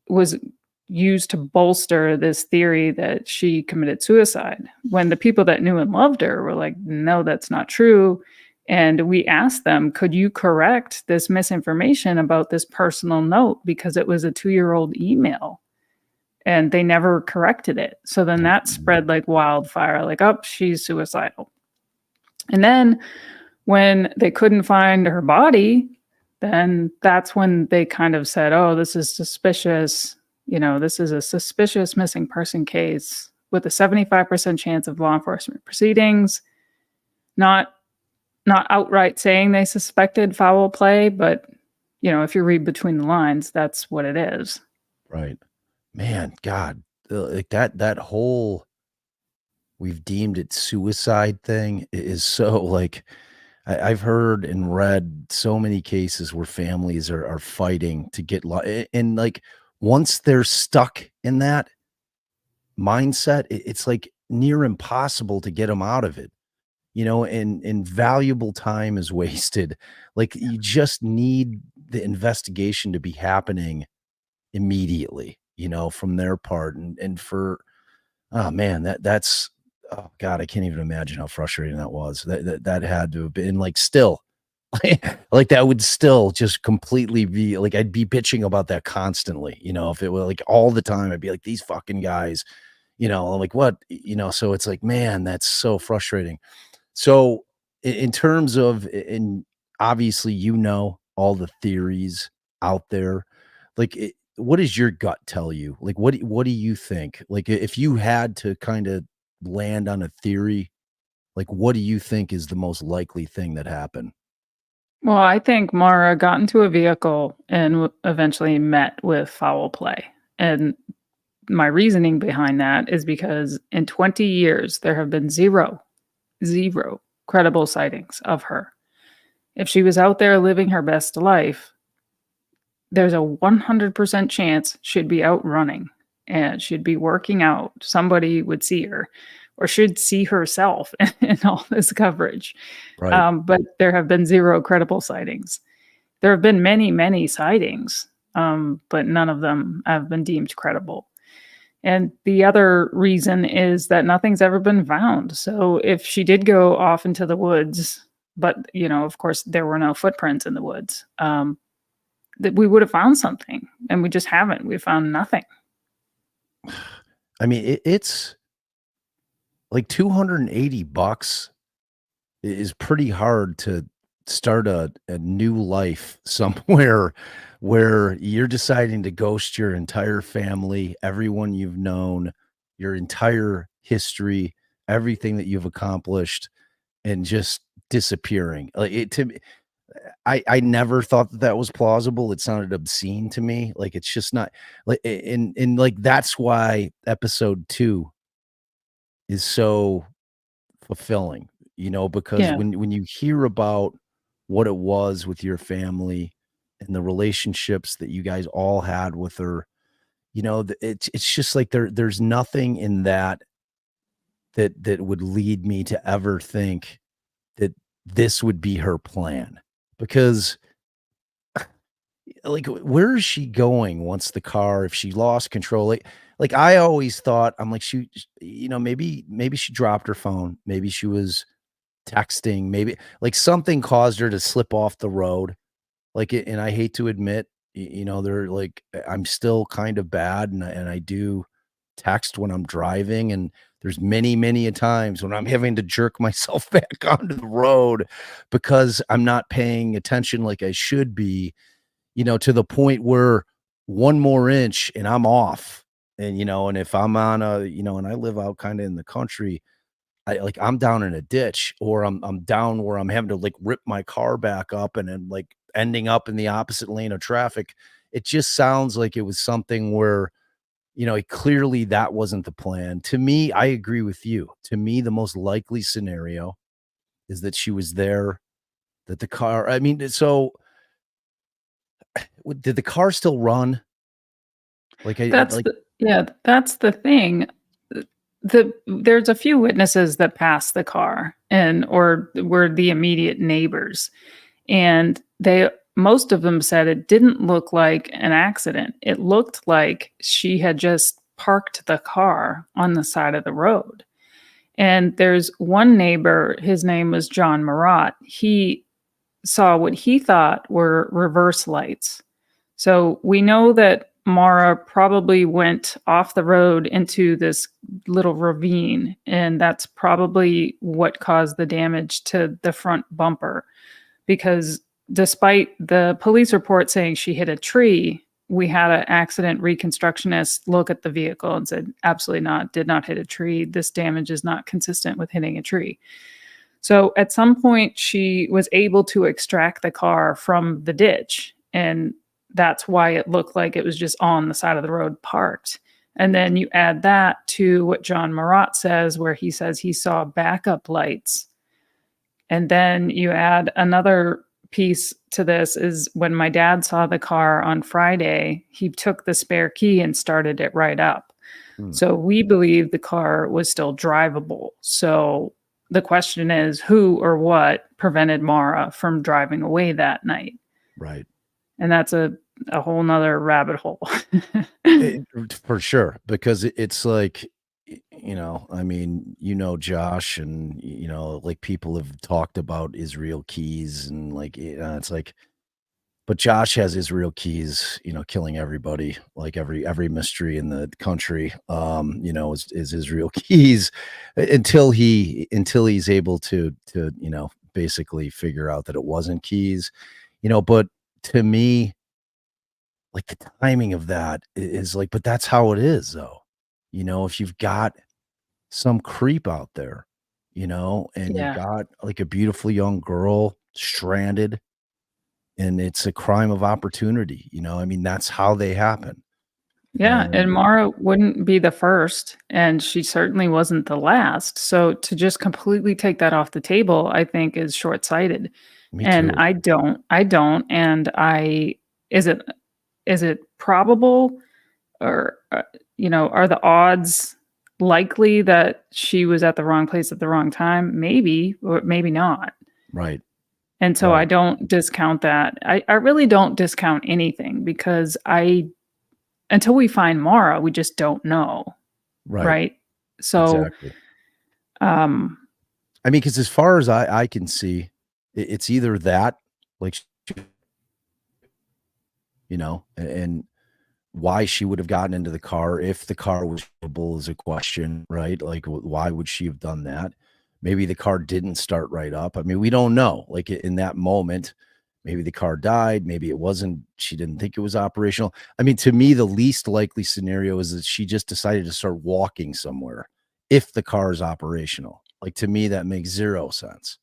was used to bolster this theory that she committed suicide, when the people that knew and loved her were like, no, that's not true. And we asked them, could you correct this misinformation about this personal note? Because it was a 2-year-old email. And they never corrected it. So then that spread like wildfire, like, oh, she's suicidal. And then When they couldn't find her body, then that's when they kind of said, oh, this is suspicious. This is a suspicious missing person case with a 75% chance of law enforcement proceedings. Not outright saying they suspected foul play, but if you read between the lines, that's what it is. Right. Man, God, like that whole we've deemed it suicide thing is so like I've heard and read so many cases where families are fighting to get and like once they're stuck in that mindset, it's like near impossible to get them out of it. And valuable time is wasted. Like you just need the investigation to be happening immediately, from their part. And for, oh man, that's, oh God, I can't even imagine how frustrating that was. That had to have been like still, like that would still just completely be like, I'd be bitching about that constantly, if it were like all the time, I'd be like, these fucking guys, I'm like, what, so it's like, man, that's so frustrating. So in terms of, and obviously, all the theories out there, like, what does your gut tell you? Like, what do you think? Like, if you had to kind of land on a theory, like, what do you think is the most likely thing that happened? Well, I think Mara got into a vehicle and eventually met with foul play. And my reasoning behind that is because in 20 years, there have been zero credible sightings of her. If she was out there living her best life, there's a 100% chance she'd be out running and she'd be working out. Somebody would see her or should see herself in all this coverage. Right. But there have been zero credible sightings. There have been many, many sightings, but none of them have been deemed credible. And the other reason is that nothing's ever been found. So if she did go off into the woods, but, of course, there were no footprints in the woods, that we would have found something. And we just haven't. We found nothing. I mean, it's like $280 is pretty hard to start a new life somewhere where you're deciding to ghost your entire family, everyone you've known, your entire history, everything that you've accomplished, and just disappearing. Like it to me, I never thought that was plausible. It sounded obscene to me. Like it's just not like and like that's why episode 2 is so fulfilling, because Yeah. when you hear about what it was with your family and the relationships that you guys all had with her, it's just like there's nothing in that would lead me to ever think that this would be her plan. Because like where is she going once the car, if she lost control? Like I always thought, I'm like, she, maybe she dropped her phone, maybe she was texting, maybe like something caused her to slip off the road. Like and I hate to admit, they're like I'm still kind of bad, and I do text when I'm driving, and there's many a times when I'm having to jerk myself back onto the road because I'm not paying attention like I should be, to the point where one more inch and I'm off. And if I'm on and I live out kind of in the country, I'm down in a ditch, or I'm down where I'm having to like rip my car back up and then like ending up in the opposite lane of traffic. It just sounds like it was something where, clearly that wasn't the plan. To me, I agree with you. To me, the most likely scenario is that she was there, that the car, I mean, so did the car still run? Like That's the thing. There's a few witnesses that passed the car or were the immediate neighbors, and most of them said it didn't look like an accident. It looked like she had just parked the car on the side of the road. And there's one neighbor, his name was John Marat. He saw what he thought were reverse lights. So we know that Maura probably went off the road into this little ravine, and that's probably what caused the damage to the front bumper. Because despite the police report saying she hit a tree, we had an accident reconstructionist look at the vehicle and said, absolutely not, did not hit a tree. This damage is not consistent with hitting a tree. So at some point, she was able to extract the car from the ditch, and that's why it looked like it was just on the side of the road parked. And then you add that to what John Marat says, where he says he saw backup lights. And then you add another piece to this is when my dad saw the car on Friday, he took the spare key and started it right up. So we believe the car was still drivable. So the question is, who or what prevented Maura from driving away that night? Right. And that's a whole nother rabbit hole. For sure, because it's like, I mean, Josh, and, like, people have talked about Israel Keys, and, like, it's like, but Josh has Israel Keys, killing everybody, like every mystery in the country, is Israel Keys until he's able to, basically figure out that it wasn't Keys, but to me, like, the timing of that is like, but that's how it is, though. If you've got some creep out there, and Yeah. you've got, like, a beautiful young girl stranded, and it's a crime of opportunity, I mean, that's how they happen. Yeah, And and Maura wouldn't be the first, and she certainly wasn't the last. So to just completely take that off the table, I think is short-sighted. me And too. I don't, and I is it probable, or are the odds likely that she was at the wrong place at the wrong time? Maybe, or maybe not. Right. And so I Right. don't discount that. I really don't discount anything, because until we find Maura, we just don't know, Right. right? So, Exactly. um, I mean, because as far as I can see, it's either that, like, and why she would have gotten into the car if the car was drivable is a question, right? Like, why would she have done that? Maybe the car didn't start right up. I mean, we don't know. Like, in that moment, maybe the car died. Maybe it wasn't. She didn't think it was operational. I mean, to me, the least likely scenario is that she just decided to start walking somewhere if the car is operational. Like, to me, that makes zero sense.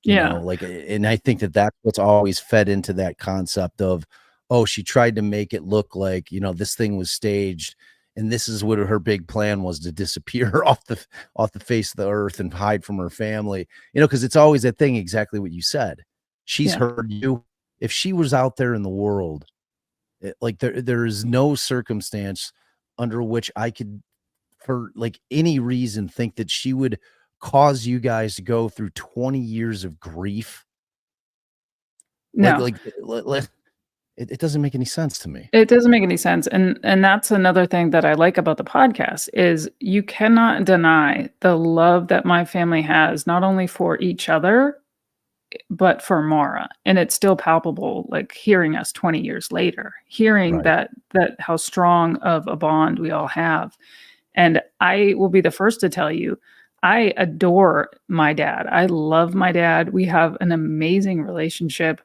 yeah, Like, and I think that that's what's always fed into that concept of, oh, she tried to make it look like, this thing was staged, and this is what her big plan was, to disappear off the face of the earth and hide from her family. Because it's always that thing, exactly what you said. She's yeah, heard you. If she was out there in the world, like, there is no circumstance under which I could, for, like, any reason, think that she would cause you guys to go through 20 years of grief. Like, no. it doesn't make any sense to me. It doesn't make any sense, and that's another thing that I like about the podcast is you cannot deny the love that my family has, not only for each other, but for Maura, and it's still palpable, like, hearing us 20 years later, hearing Right. that how strong of a bond we all have. And I will be the first to tell you, I adore my dad. I love my dad. We have an amazing relationship.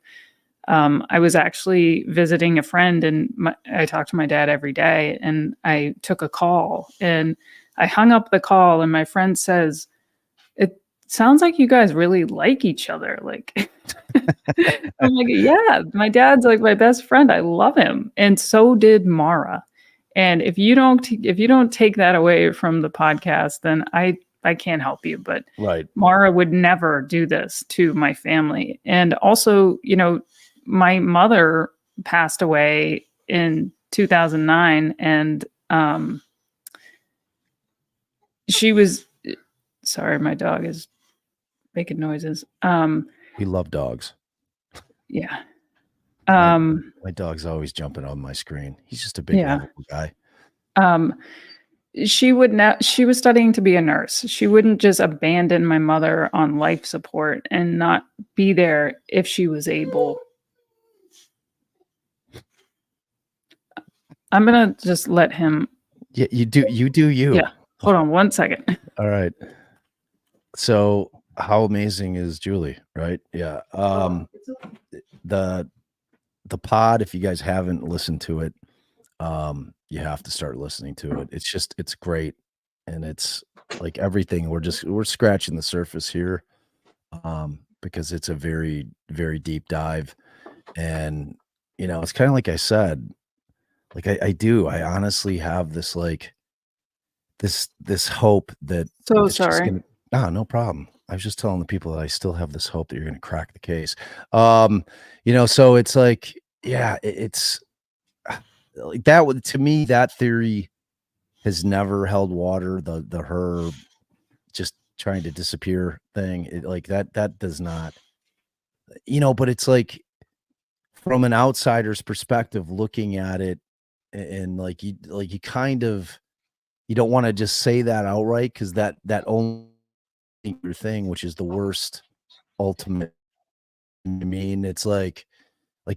I was actually visiting a friend, and I talk to my dad every day, and I took a call, and I hung up the call, and my friend says, "It sounds like you guys really like each other." Like, I'm like, "Yeah, my dad's like my best friend. I love him." And so did Maura. And if you don't take that away from the podcast, then I can't help you. But Right. Maura would never do this to my family. And also, my mother passed away in 2009, and she was, sorry, my dog is making noises. We love dogs. Yeah. My my dog's always jumping on my screen. He's just a big, Yeah. lovable guy. She was studying to be a nurse. She wouldn't just abandon my mother on life support and not be there if she was able. I'm gonna just let him. Yeah, you do you. Yeah. Hold on one second. All right. So how amazing is Julie, right? Yeah. The pod, if you guys haven't listened to it, you have to start listening to it. It's great. And it's like everything. We're scratching the surface here. Because it's a very, very deep dive. And it's kind of like I said, like I honestly have this like this hope that So it's just sorry. gonna no problem. I was just telling the people that I still have this hope that you're gonna crack the case. So it's like, yeah, it's like that would, to me, that theory has never held water. The her just trying to disappear thing, like that does not, but it's like from an outsider's perspective looking at it, and like you kind of, you don't want to just say that outright, because that only your thing, which is the worst ultimate. I mean, it's like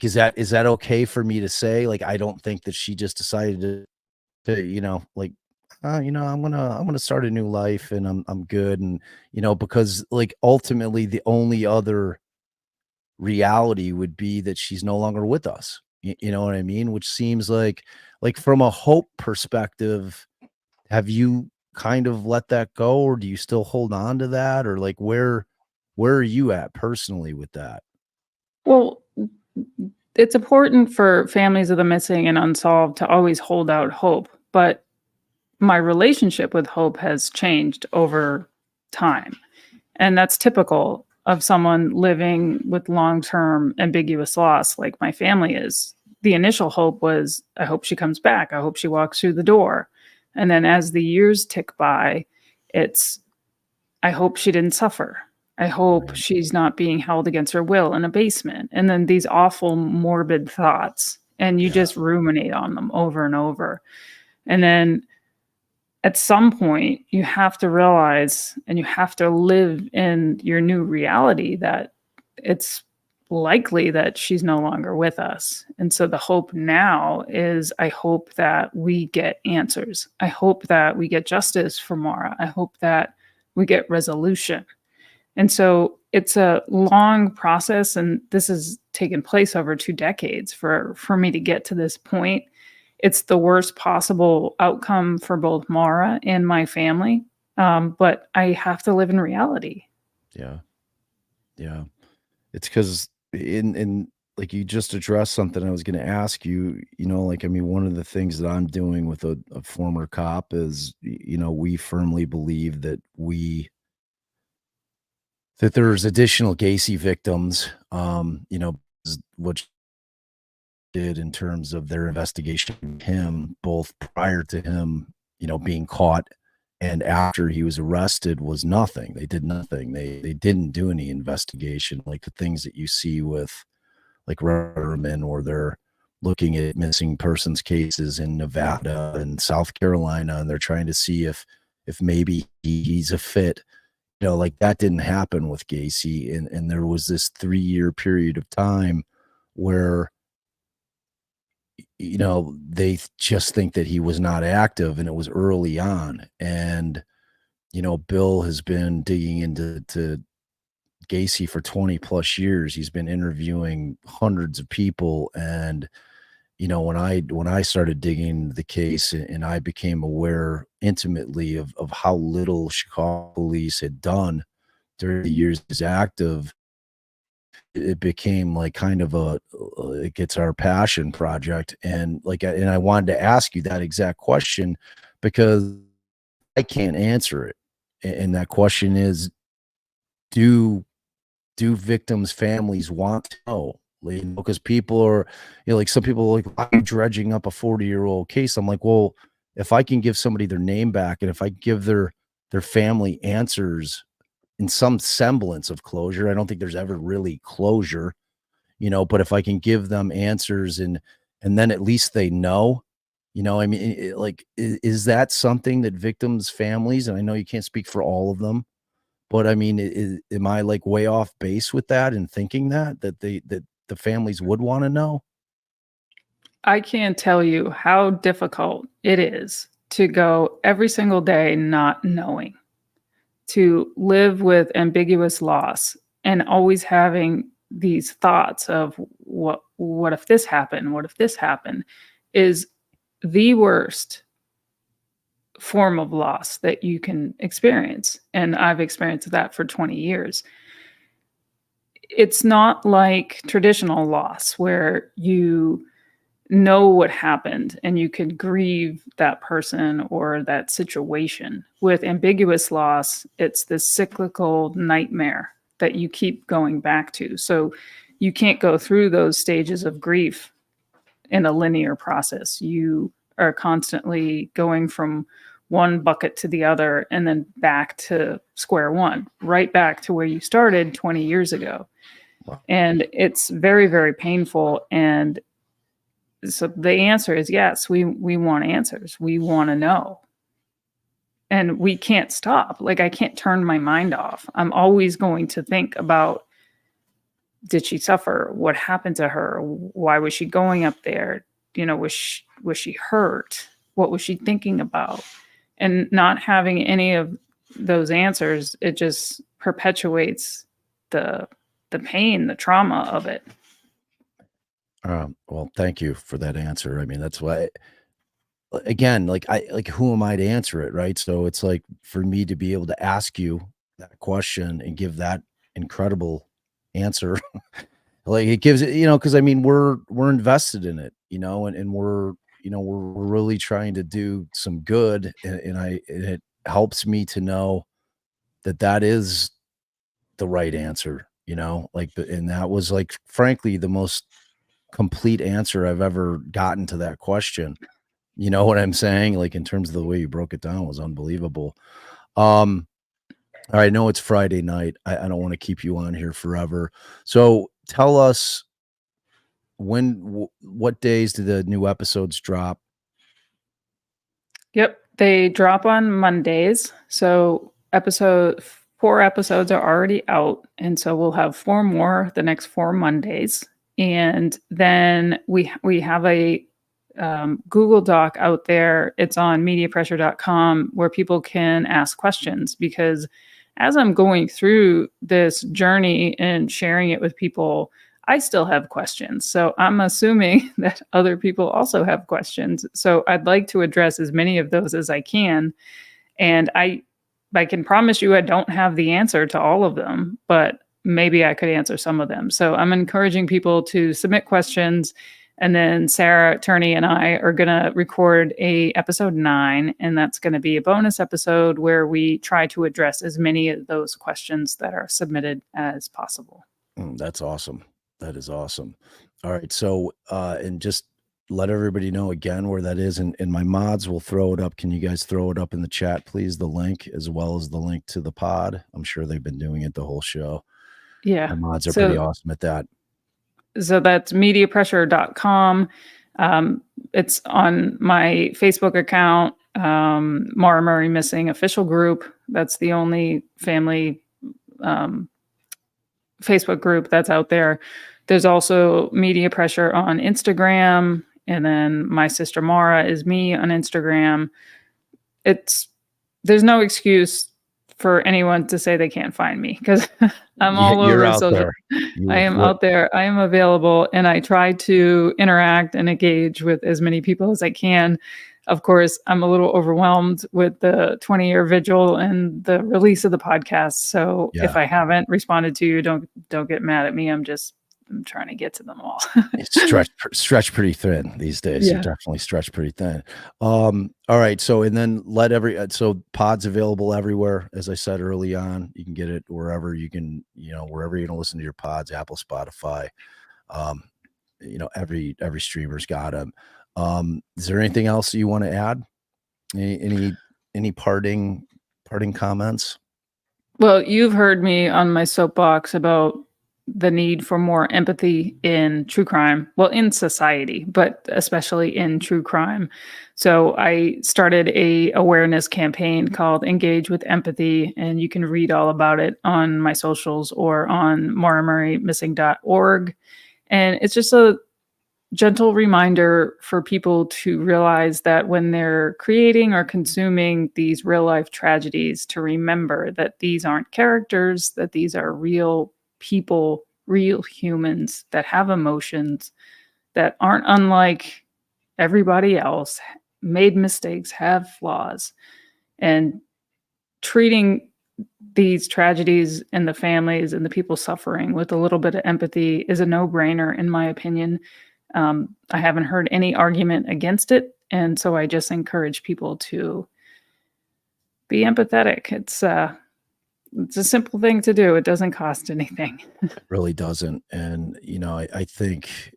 is that okay for me to say? Like, I don't think that she just decided to like, I'm gonna start a new life and I'm good, and because like ultimately the only other reality would be that she's no longer with us. You know what I mean? Which seems like from a hope perspective, have you kind of let that go, or do you still hold on to that, or like where are you at personally with that? Well, it's important for families of the missing and unsolved to always hold out hope, but my relationship with hope has changed over time. And that's typical of someone living with long-term ambiguous loss like my family is. The initial hope was, I hope she comes back. I hope she walks through the door. And then as the years tick by, it's, I hope she didn't suffer. I hope Right. she's not being held against her will in a basement. And then these awful, morbid thoughts, and you Yeah. just ruminate on them over and over. And then at some point, you have to realize and you have to live in your new reality that it's likely that she's no longer with us. And so the hope now is, I hope that we get answers. I hope that we get justice for Maura. I hope that we get resolution. And so it's a long process, and this has taken place over 2 decades for me to get to this point. It's the worst possible outcome for both Maura and my family, but I have to live in reality. Yeah. Yeah. It's because in like you just addressed something I was going to ask you. Like, I mean, one of the things that I'm doing with a former cop is, we firmly believe that there's additional Gacy victims. What did in terms of their investigation of him, both prior to him, being caught and after he was arrested, was nothing. They did nothing. They didn't do any investigation, like the things that you see with like Rutherman, or they're looking at missing persons cases in Nevada and South Carolina, and they're trying to see if maybe he's a fit. Like that didn't happen with Gacy, and there was this 3-year period of time where they just think that he was not active, and it was early on. And Bill has been digging into Gacy for 20 plus years. He's been interviewing hundreds of people. And when I started digging the case, and I became aware intimately of how little Chicago police had done during the years he's active, it became like kind of it gets our passion project. And and I wanted to ask you that exact question, because I can't answer it. And that question is, do victims' families want to know? Because people are, like some people are like, why are you dredging up a 40-year-old case? I'm like, well, if I can give somebody their name back, and if I give their family answers in some semblance of closure, I don't think there's ever really closure, but if I can give them answers, and then at least they know, I mean, is that something that victims' families, and I know you can't speak for all of them, but I mean, am I like way off base with that and thinking that the families would want to know? I can't tell you how difficult it is to go every single day not knowing, to live with ambiguous loss and always having these thoughts of what if this happened? What if this happened? Is the worst form of loss that you can experience. And I've experienced that for 20 years. It's not like traditional loss where you know what happened and you could grieve that person or that situation. With ambiguous loss, it's this cyclical nightmare that you keep going back to. So you can't go through those stages of grief in a linear process. You are constantly going from one bucket to the other and then back to square one, right back to where you started 20 years ago. Wow. And it's very, very painful. And so the answer is yes, we want answers. We want to know. And we can't stop. Like, I can't turn my mind off. I'm always going to think about, did she suffer? What happened to her? Why was she going up there? You know, was she hurt? What was she thinking about? And not having any of those answers, it just perpetuates the pain, the trauma of it. Well, thank you for that answer. I mean, that's why, again, who am I to answer it, right? So it's like, for me to be able to ask you that question and give that incredible answer, like, it gives it, because I mean, we're invested in it, and we're really trying to do some good, and it helps me to know that is the right answer, and that was, like, frankly, the most complete answer I've ever gotten to that question. You know what I'm saying? Like, in terms of the way you broke it down was unbelievable. All right, I know it's Friday night. I don't want to keep you on here forever. So tell us, what days do the new episodes drop? Yep, they drop on Mondays. So 4 episodes are already out, and so we'll have 4 more the next 4 Mondays. And then we have a Google Doc out there. It's on mediapressure.com where people can ask questions, because as I'm going through this journey and sharing it with people, I still have questions. So I'm assuming that other people also have questions. So I'd like to address as many of those as I can. And I can promise you I don't have the answer to all of them, but maybe I could answer some of them. So I'm encouraging people to submit questions. And then Sarah Turney and I are going to record episode 9. And that's going to be a bonus episode where we try to address as many of those questions that are submitted as possible. That's awesome. That is awesome. All right. So, and just let everybody know again where that is. And my mods will throw it up. Can you guys throw it up in the chat, please? The link, as well as the link to the pod. I'm sure they've been doing it the whole show. Yeah. My mods are pretty awesome at that. So that's mediapressure.com. It's on my Facebook account, Maura Murray Missing official group. That's the only family Facebook group that's out there. There's also Media Pressure on Instagram. And then my sister Maura is me on Instagram. There's no excuse for anyone to say they can't find me, because I'm all over social. I am out there. I am available, and I try to interact and engage with as many people as I can. Of course, I'm a little overwhelmed with the 20-year vigil and the release of the podcast. So if I haven't responded to you, don't get mad at me. I'm trying to get to them all. It's stretched pretty thin these days. Yeah. You're definitely stretched pretty thin. All right. So, and then so pod's available everywhere. As I said early on, you can get it wherever you can, wherever you're going to listen to your pods, Apple, Spotify, every streamer's got them. Is there anything else you want to add? Any parting comments? Well, you've heard me on my soapbox about the need for more empathy in true crime, well, in society, but especially in true crime. So I started a awareness campaign called Engage with Empathy, and you can read all about it on my socials or on mauramurraymissing.org. And it's just gentle reminder for people to realize that when they're creating or consuming these real life tragedies, to remember that these aren't characters, that these are real people, real humans that have emotions, that aren't unlike everybody else, made mistakes, have flaws, and treating these tragedies and the families and the people suffering with a little bit of empathy is a no-brainer, in my opinion. I haven't heard any argument against it, and so I just encourage people to be empathetic. It's a simple thing to do. It doesn't cost anything. It really doesn't. And, I think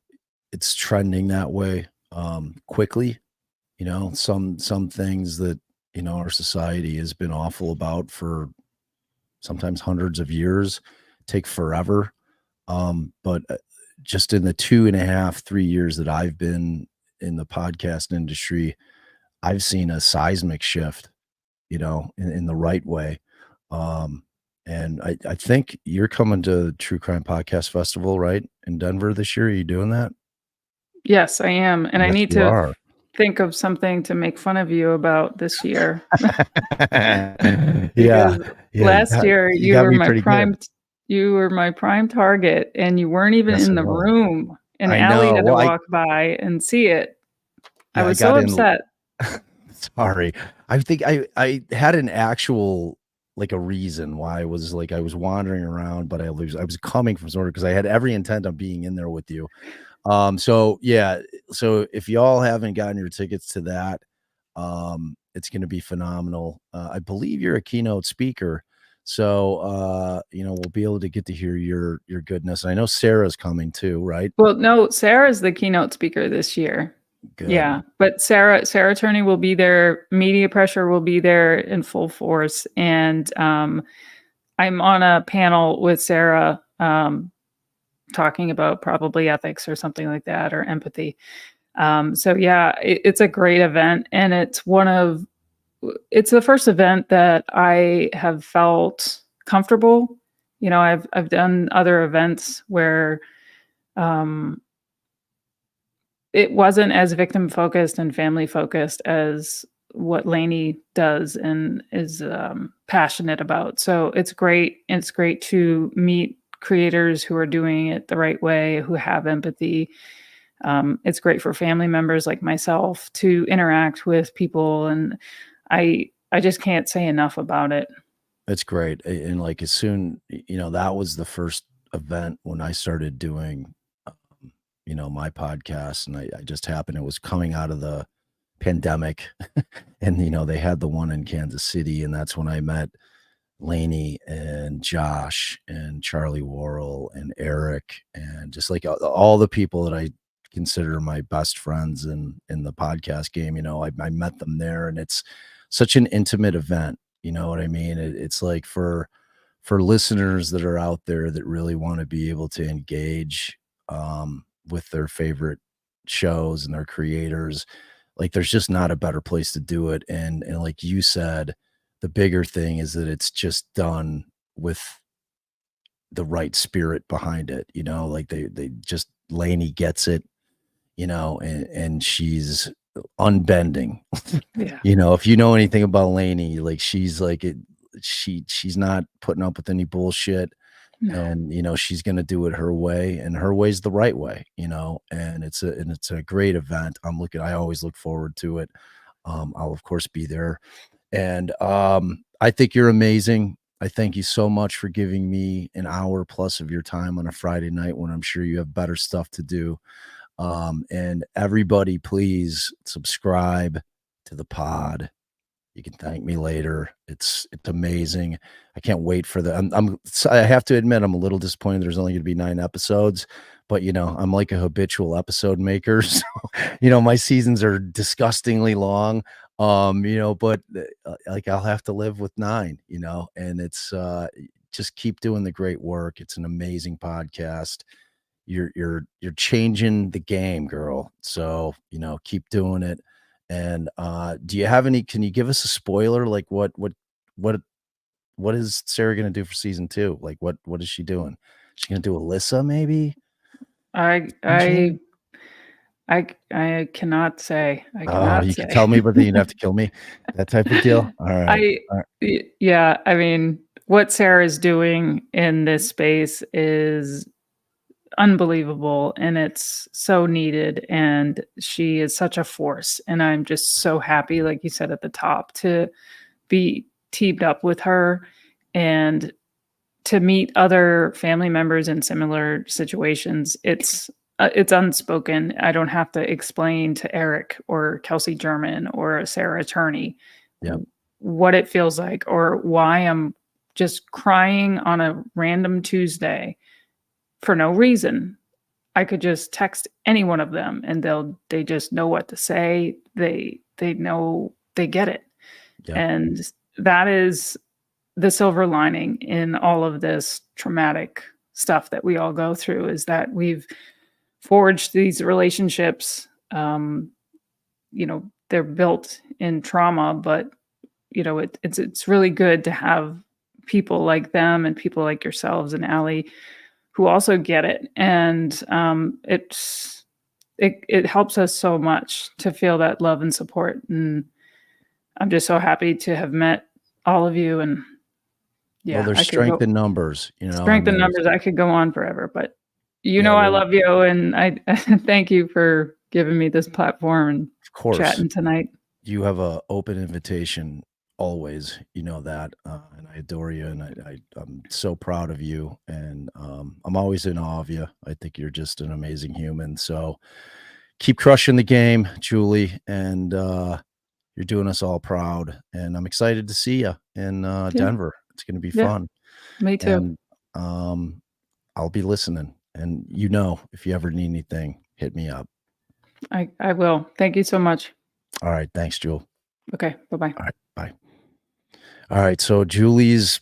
it's trending that way quickly. Some things that, our society has been awful about for sometimes hundreds of years take forever. But just in the 2.5, 3 years that I've been in the podcast industry, I've seen a seismic shift, in the right way. And I think you're coming to True Crime Podcast Festival, right? In Denver this year. Are you doing that? Yes, I am. And I Yes, need you to are. think of something to make fun of you about this year. Yeah. Because Yeah. last year You got me pretty good. you were my prime target, and you weren't even Yes, in I the was. room. And I Allie know. had to Well, walk by and see it. I I was so got in. upset. Sorry. I think I had an actual, like, a reason why I was wandering around, but I was coming from somewhere because I had every intent on being in there with you. So yeah, so if y'all haven't gotten your tickets to that, it's going to be phenomenal. I believe you're a keynote speaker, so we'll be able to get to hear your goodness. I know Sarah's coming too, right? Well, no, Sarah's the keynote speaker this year. Good. Yeah, but Sarah Turney will be there. Media Pressure will be there in full force, and I'm on a panel with Sarah talking about probably ethics or something like that, or empathy. So yeah, it's a great event, and it's the first event that I have felt comfortable. I've done other events where it wasn't as victim focused and family focused as what Lainey does and is passionate about. So it's great. It's great to meet creators who are doing it the right way, who have empathy. It's great for family members like myself to interact with people, and I just can't say enough about it. It's great. And like, as soon, that was the first event when I started doing, my podcast, and I just happened, it was coming out of the pandemic and, they had the one in Kansas City, and that's when I met Lainey and Josh and Charlie Worrell and Eric, and just like all the people that I consider my best friends in the podcast game. I met them there, and it's such an intimate event. You know what I mean? It's like for listeners that are out there that really want to be able to engage with their favorite shows and their creators, like, there's just not a better place to do it. And like you said, the bigger thing is that it's just done with the right spirit behind it. Like they just, Lainey gets it, and she's unbending. Yeah. If you know anything about Lainey, like, she's like it, she's not putting up with any bullshit. No. And she's going to do it her way, and her way's the right way. And it's a great event. I always look forward to it. I'll of course be there, and I think you're amazing. I thank you so much for giving me an hour plus of your time on a Friday night when I'm sure you have better stuff to do. And everybody, please subscribe to the pod. You can thank me later. It's amazing. I can't wait for I have to admit, I'm a little disappointed there's only going to be 9 episodes, but I'm like a habitual episode maker. So, my seasons are disgustingly long. But like, I'll have to live with 9, and it's just keep doing the great work. It's an amazing podcast. You're changing the game, girl. So, keep doing it. And do you have can you give us a spoiler? Like, what is Sarah gonna do for season 2? Like, what is she doing? She gonna do Alyssa, maybe? I I cannot say. I Oh, cannot you say. can tell me, but then you'd have to kill me. That type of deal. All right. All right. Yeah, I mean, what Sarah is doing in this space is unbelievable, and it's so needed, and she is such a force, and I'm just so happy, like you said at the top, to be teamed up with her and to meet other family members in similar situations. It's unspoken. I don't have to explain to Eric or Kelsey German or Sarah Attorney Yep. what it feels like or why I'm just crying on a random Tuesday for no reason. I could just text any one of them and they just know what to say. They know, they get it. Yep. And that is the silver lining in all of this traumatic stuff that we all go through, is that we've forged these relationships. They're built in trauma, but it's really good to have people like them and people like yourselves and Allie who also get it. And it helps us so much to feel that love and support. And I'm just so happy to have met all of you. And Well, there's strength in numbers, strength in numbers. I could go on forever, but Yeah, I well, love you, and I thank you for giving me this platform and of course, chatting tonight. you have a open invitation always, that, and I adore you, and I'm so proud of you, and I'm always in awe of you. I think you're just an amazing human. So keep crushing the game, Julie, and you're doing us all proud. And I'm excited to see you in Denver. It's going to be Yeah, fun. me too. And I'll be listening. And if you ever need anything, hit me up. I will. Thank you so much. All right. Thanks, Jewel. Okay. Bye-bye. All right. Bye. All right. So Julie's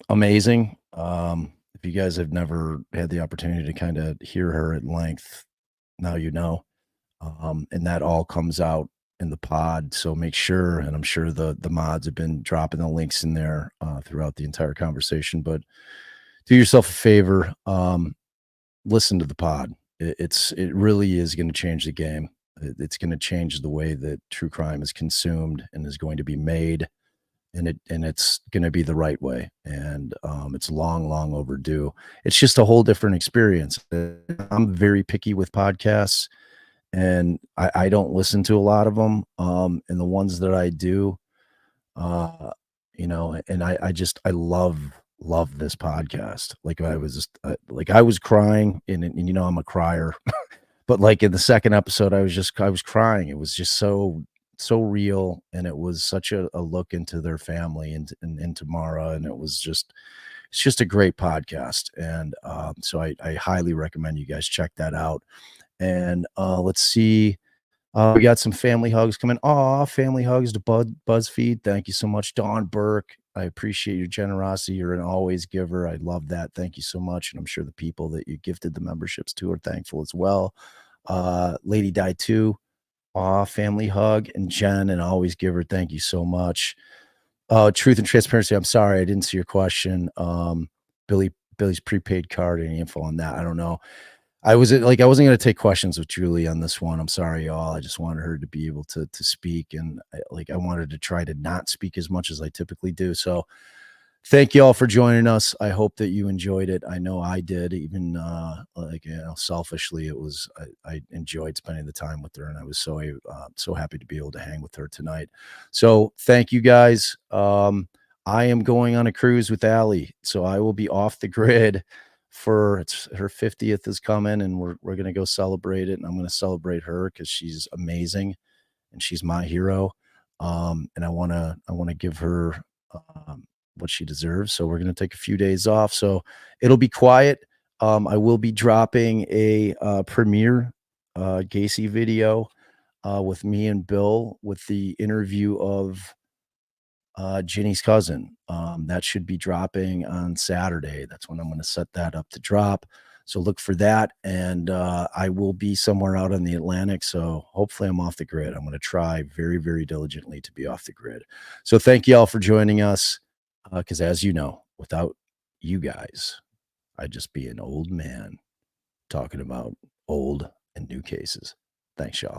amazing. If you guys have never had the opportunity to kind of hear her at length, now you know. And that all comes out in the pod. So make sure, and I'm sure the mods have been dropping the links in there throughout the entire conversation, but do yourself a favor. Listen to the pod. It really is going to change the game. It's going to change the way that true crime is consumed and is going to be made, and it's going to be the right way. And it's long overdue. It's just a whole different experience. I'm very picky with podcasts, and I don't listen to a lot of them. And the ones that I do, and I love this podcast. Like I was crying and I'm a crier, but like in the second episode, I was crying. It was just so real. And it was such a look into their family and into Maura. And it's just a great podcast. And so I highly recommend you guys check that out. And let's see. We got some family hugs coming. Family hugs to BuzzFeed. Thank you so much, Dawn Burke. I appreciate your generosity. You're an always giver. I love that. Thank you so much. And I'm sure the people that you gifted the memberships to are thankful as well. Lady Die 2. Family hug. And Jen, an always giver. Thank you so much. Truth and transparency. I'm sorry, I didn't see your question. Billy's prepaid card. Any info on that? I don't know. I wasn't going to take questions with Julie on this one. I'm sorry, y'all. I just wanted her to be able to speak. And I wanted to try to not speak as much as I typically do. So thank you all for joining us. I hope that you enjoyed it. I know I did, even selfishly, I enjoyed spending the time with her, and I was so happy to be able to hang with her tonight. So thank you guys. I am going on a cruise with Allie, so I will be off the grid her 50th is coming, and we're going to go celebrate it. And I'm going to celebrate her because she's amazing and she's my hero. And I want to give her what she deserves. So we're going to take a few days off. So it'll be quiet. I will be dropping a premiere Gacy video with me and Bill with the interview of Ginny's cousin. That should be dropping on Saturday. That's when I'm going to set that up to drop. So look for that. And I will be somewhere out on the Atlantic. So hopefully I'm off the grid. I'm going to try very, very diligently to be off the grid. So thank you all for joining us. Because as you know, without you guys, I'd just be an old man talking about old and new cases. Thanks, y'all.